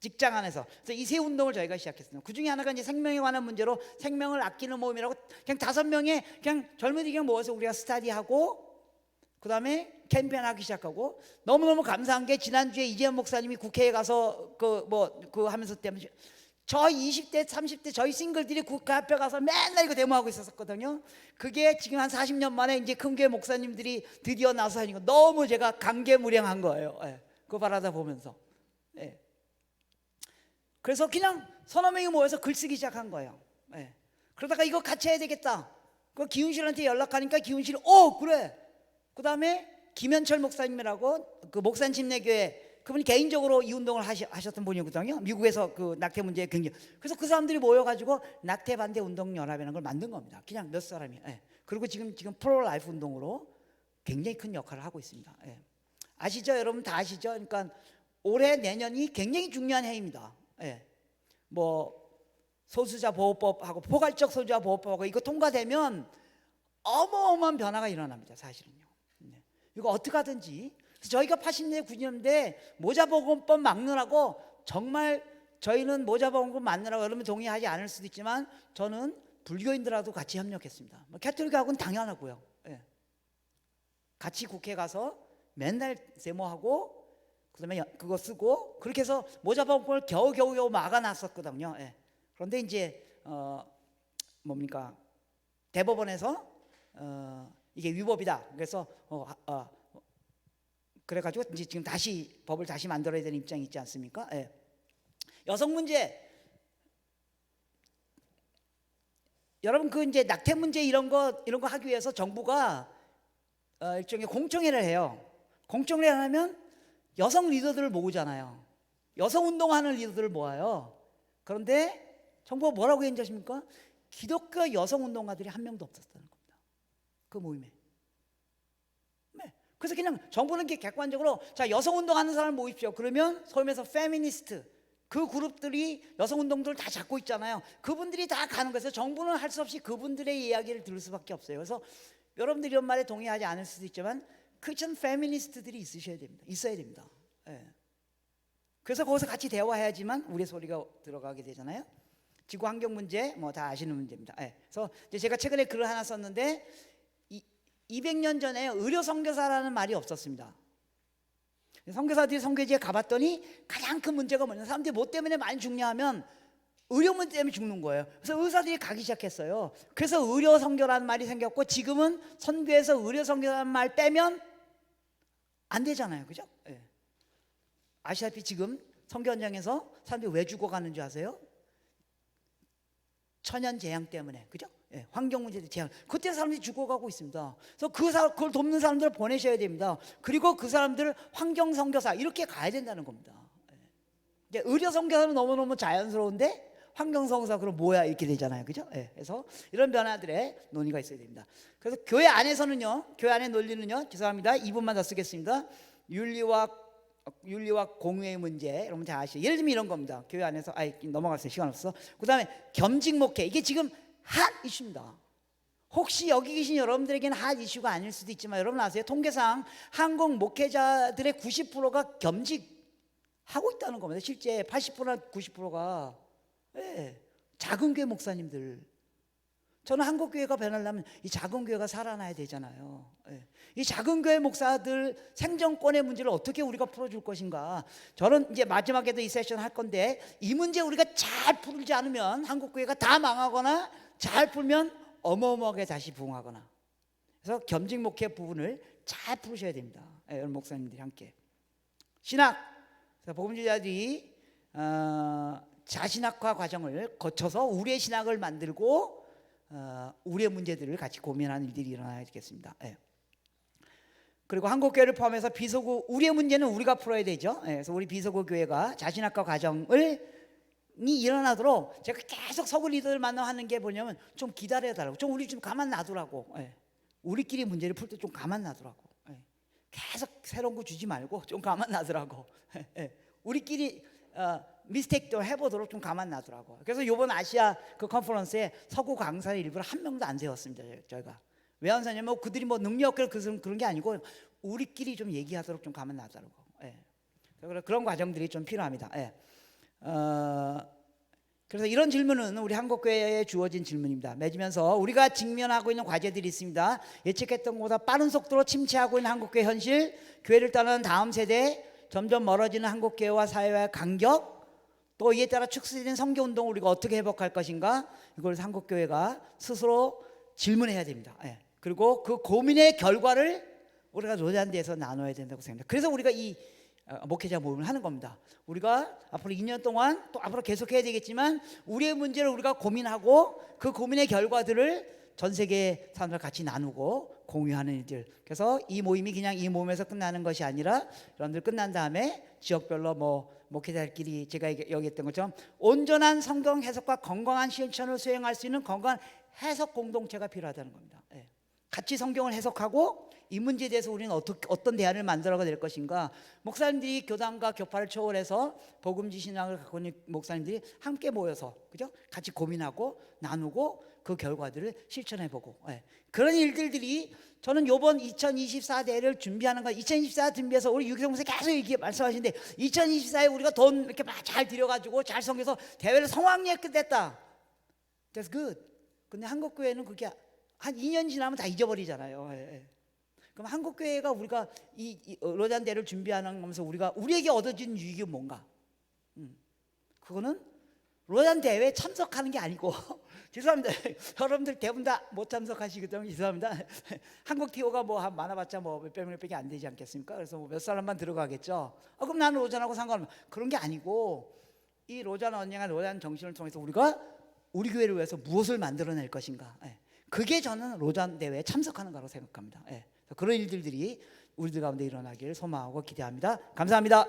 직장 안에서. 그래서 이 세 운동을 저희가 시작했습니다. 그 중에 하나가 이제 생명에 관한 문제로 생명을 아끼는 모임이라고 그냥 5명의 그냥 젊은이들 그냥 모아서 우리가 스터디하고 그 다음에 캠페인하기 시작하고, 너무너무 감사한 게 지난주에 이재현 목사님이 국회에 가서 하면서 때문에 저 20대 30대 저희 싱글들이 국회 앞에 가서 맨날 이거 데모하고 있었거든요. 그게 지금 한 40년 만에 이제 큰 교회 목사님들이 드디어 나서 하니까 너무 제가 감개무량한 거예요. 예. 그거 바라다 보면서. 예. 그래서 그냥 서너 명이 모여서 글 쓰기 시작한 거예요. 예. 그러다가 이거 같이 해야 되겠다. 그 기훈실한테 연락하니까 기훈실이 그래. 그 다음에 김현철 목사님이라고 그 목산 침례교회, 그분이 개인적으로 이 운동을 하셨던 분이거든요. 미국에서 그 낙태 문제에 굉장히. 그래서 그 사람들이 모여가지고 낙태 반대 운동 연합이라는 걸 만든 겁니다. 그냥 몇 사람이. 예. 그리고 지금 프로 라이프 운동으로 굉장히 큰 역할을 하고 있습니다. 예. 아시죠? 여러분 다 아시죠? 그러니까 올해 내년이 굉장히 중요한 해입니다. 예. 소수자 보호법하고 포괄적 소수자 보호법하고 이거 통과되면 어마어마한 변화가 일어납니다. 사실은요. 네. 이거 어떻게 하든지. 저희가 80년대 90년대 모자보건법 막느라고, 정말 저희는 모자보건법 막느라고 여러분 동의하지 않을 수도 있지만 저는 불교인들하고도 같이 협력했습니다. 캐톨릭하고는 당연하고요. 예. 같이 국회 가서 맨날 세모하고 그다음에 그거 쓰고 그렇게 해서 모자보건법을 겨우겨우 막아놨었거든요. 예. 그런데 이제 대법원에서 이게 위법이다. 그래서 그래가지고 이제 지금 다시 법을 다시 만들어야 되는 입장이 있지 않습니까? 예. 여성 문제, 여러분 그 이제 낙태 문제 이런 거 하기 위해서 정부가 일종의 공청회를 해요. 공청회를 하면 여성 리더들을 모으잖아요. 여성 운동하는 리더들을 모아요. 그런데 정부가 뭐라고 했는지 아십니까? 기독교 여성 운동가들이 한 명도 없었다는 겁니다. 그 모임에. 그래서 그냥 정부는 이렇게 객관적으로 자, 여성 운동하는 사람을 모십시오. 그러면 소위 말해서 페미니스트 그 그룹들이 여성 운동들을 다 잡고 있잖아요. 그분들이 다 가는 거예요. 정부는 할 수 없이 그분들의 이야기를 들을 수밖에 없어요. 그래서 여러분들이 이런 말에 동의하지 않을 수도 있지만 크리스천 페미니스트들이 있어야 됩니다. 예. 그래서 거기서 같이 대화해야지만 우리의 소리가 들어가게 되잖아요. 지구 환경 문제 다 아시는 문제입니다. 예. 그래서 이제 제가 최근에 글을 하나 썼는데 200년 전에 의료 선교사라는 말이 없었습니다. 선교사들이 선교지에 가봤더니 가장 큰 문제가 뭐냐, 사람들이 뭐 때문에 많이 죽냐하면 의료문 때문에 죽는 거예요. 그래서 의사들이 가기 시작했어요. 그래서 의료 선교라는 말이 생겼고, 지금은 선교에서 의료 선교라는 말 빼면 안 되잖아요, 그죠? 예. 아시다시피 지금 선교 현장에서 사람들이 왜 죽어가는 줄 아세요? 천연 재앙 때문에, 그죠? 예, 환경 문제 재앙. 그때 사람들이 죽어가고 있습니다. 그래서 그걸 돕는 사람들을 보내셔야 됩니다. 그리고 그 사람들을 환경 선교사 이렇게 가야 된다는 겁니다. 예. 이제 의료 선교사는 너무너무 자연스러운데 환경 선교사 그럼 뭐야 이렇게 되잖아요, 그죠? 예, 그래서 이런 변화들의 논의가 있어야 됩니다. 그래서 교회 안에서는요, 교회 안의 논리는요, 죄송합니다, 2분만 더 쓰겠습니다. 윤리와 공유의 문제, 여러분 잘 아시죠? 예를 들면 이런 겁니다. 교회 안에서 넘어갔어요, 시간 없어. 그 다음에 겸직 목회, 이게 지금 핫 이슈입니다. 혹시 여기 계신 여러분들에게는 핫 이슈가 아닐 수도 있지만, 여러분 아세요? 통계상 한국 목회자들의 90%가 겸직하고 있다는 겁니다. 실제 80%나 90%가 작은 교회 목사님들. 저는 한국 교회가 변하려면 이 작은 교회가 살아나야 되잖아요. 이 작은 교회 목사들 생존권의 문제를 어떻게 우리가 풀어줄 것인가. 저는 이제 마지막에도 이 세션 할 건데, 이 문제 우리가 잘 풀지 않으면 한국 교회가 다 망하거나, 잘 풀면 어마어마하게 다시 부흥하거나. 그래서 겸직 목회 부분을 잘 풀으셔야 됩니다. 여러분 목사님들이 함께 신학, 복음주의자들이 자신학화 과정을 거쳐서 우리의 신학을 만들고 우리의 문제들을 같이 고민하는 일들이 일어나야 되겠습니다. 그리고 한국교회를 포함해서 비서구, 우리의 문제는 우리가 풀어야 되죠. 그래서 우리 비서구 교회가 자신학화 과정이 일어나도록 제가 계속 서구 리더들 만나하는 게 뭐냐면, 좀 기다려달라고, 좀 우리 좀 가만 놔두라고, 우리끼리 문제를 풀 때 좀 가만 놔두라고, 계속 새로운 거 주지 말고 좀 가만 놔두라고, 우리끼리 미스테이크도 해보도록 좀 가만 놔두라고. 그래서 이번 아시아 그 컨퍼런스에 서구 강사를 일부러 한 명도 안 세웠습니다. 저희가 왜 안 세냐면, 그들이 뭐 능력을 그런 게 아니고 우리끼리 좀 얘기하도록 좀 가만 놔두라고. 그런 과정들이 좀 필요합니다. 그래서 이런 질문은 우리 한국교회에 주어진 질문입니다. 맺으면서 우리가 직면하고 있는 과제들이 있습니다. 예측했던 것보다 빠른 속도로 침체하고 있는 한국교회 현실, 교회를 떠나는 다음 세대, 점점 멀어지는 한국교회와 사회와의 간격, 또 이에 따라 축소된 선교운동을 우리가 어떻게 회복할 것인가, 이걸 한국교회가 스스로 질문해야 됩니다. 그리고 그 고민의 결과를 우리가 로잔대에서 나눠야 된다고 생각합니다. 그래서 우리가 이 목회자 모임을 하는 겁니다. 우리가 앞으로 2년 동안 또 앞으로 계속해야 되겠지만, 우리의 문제를 우리가 고민하고 그 고민의 결과들을 전 세계 사람들 같이 나누고 공유하는 일들. 그래서 이 모임이 그냥 이 모임에서 끝나는 것이 아니라, 여러분들 끝난 다음에 지역별로 목회자들끼리 제가 얘기했던 것처럼 온전한 성경 해석과 건강한 실천을 수행할 수 있는 건강한 해석 공동체가 필요하다는 겁니다. 같이 성경을 해석하고 이 문제에 대해서 우리는 어떤 대안을 만들어가 될 것인가. 목사님들이 교단과 교파를 초월해서 복음지 신앙을 갖고 있는 목사님들이 함께 모여서, 그죠? 같이 고민하고 나누고 그 결과들을 실천해보고, 그런 일들이 저는 요번 2024 대회를 준비하는 거, 2024 준비해서 우리 유기성 목사 계속 이렇게 말씀하시는데, 2024에 우리가 돈 이렇게 막 잘 들여가지고 잘 섬겨서 대회를 성황리에 끝냈다. That's good. 근데 한국 교회는 그게 한 2년 지나면 다 잊어버리잖아요. 그럼 한국 교회가 우리가 이 로잔 대회를 준비하는 거면서 우리에게 얻어진 유익이 뭔가? 그거는 로잔 대회에 참석하는 게 아니고 죄송합니다. 여러분들 대부분 다 못 참석하시기 때문에 죄송합니다. 한국 TO가 많아봤자 몇백 명밖에 안 되지 않겠습니까? 그래서 몇 사람만 들어가겠죠. 그럼 나는 로잔하고 상관없는 그런 게 아니고, 이 로잔 언양과 로잔 정신을 통해서 우리가 우리 교회를 위해서 무엇을 만들어낼 것인가. 그게 저는 로잔 대회에 참석하는 거라고 생각합니다. 그런 일들이 우리들 가운데 일어나길 소망하고 기대합니다. 감사합니다.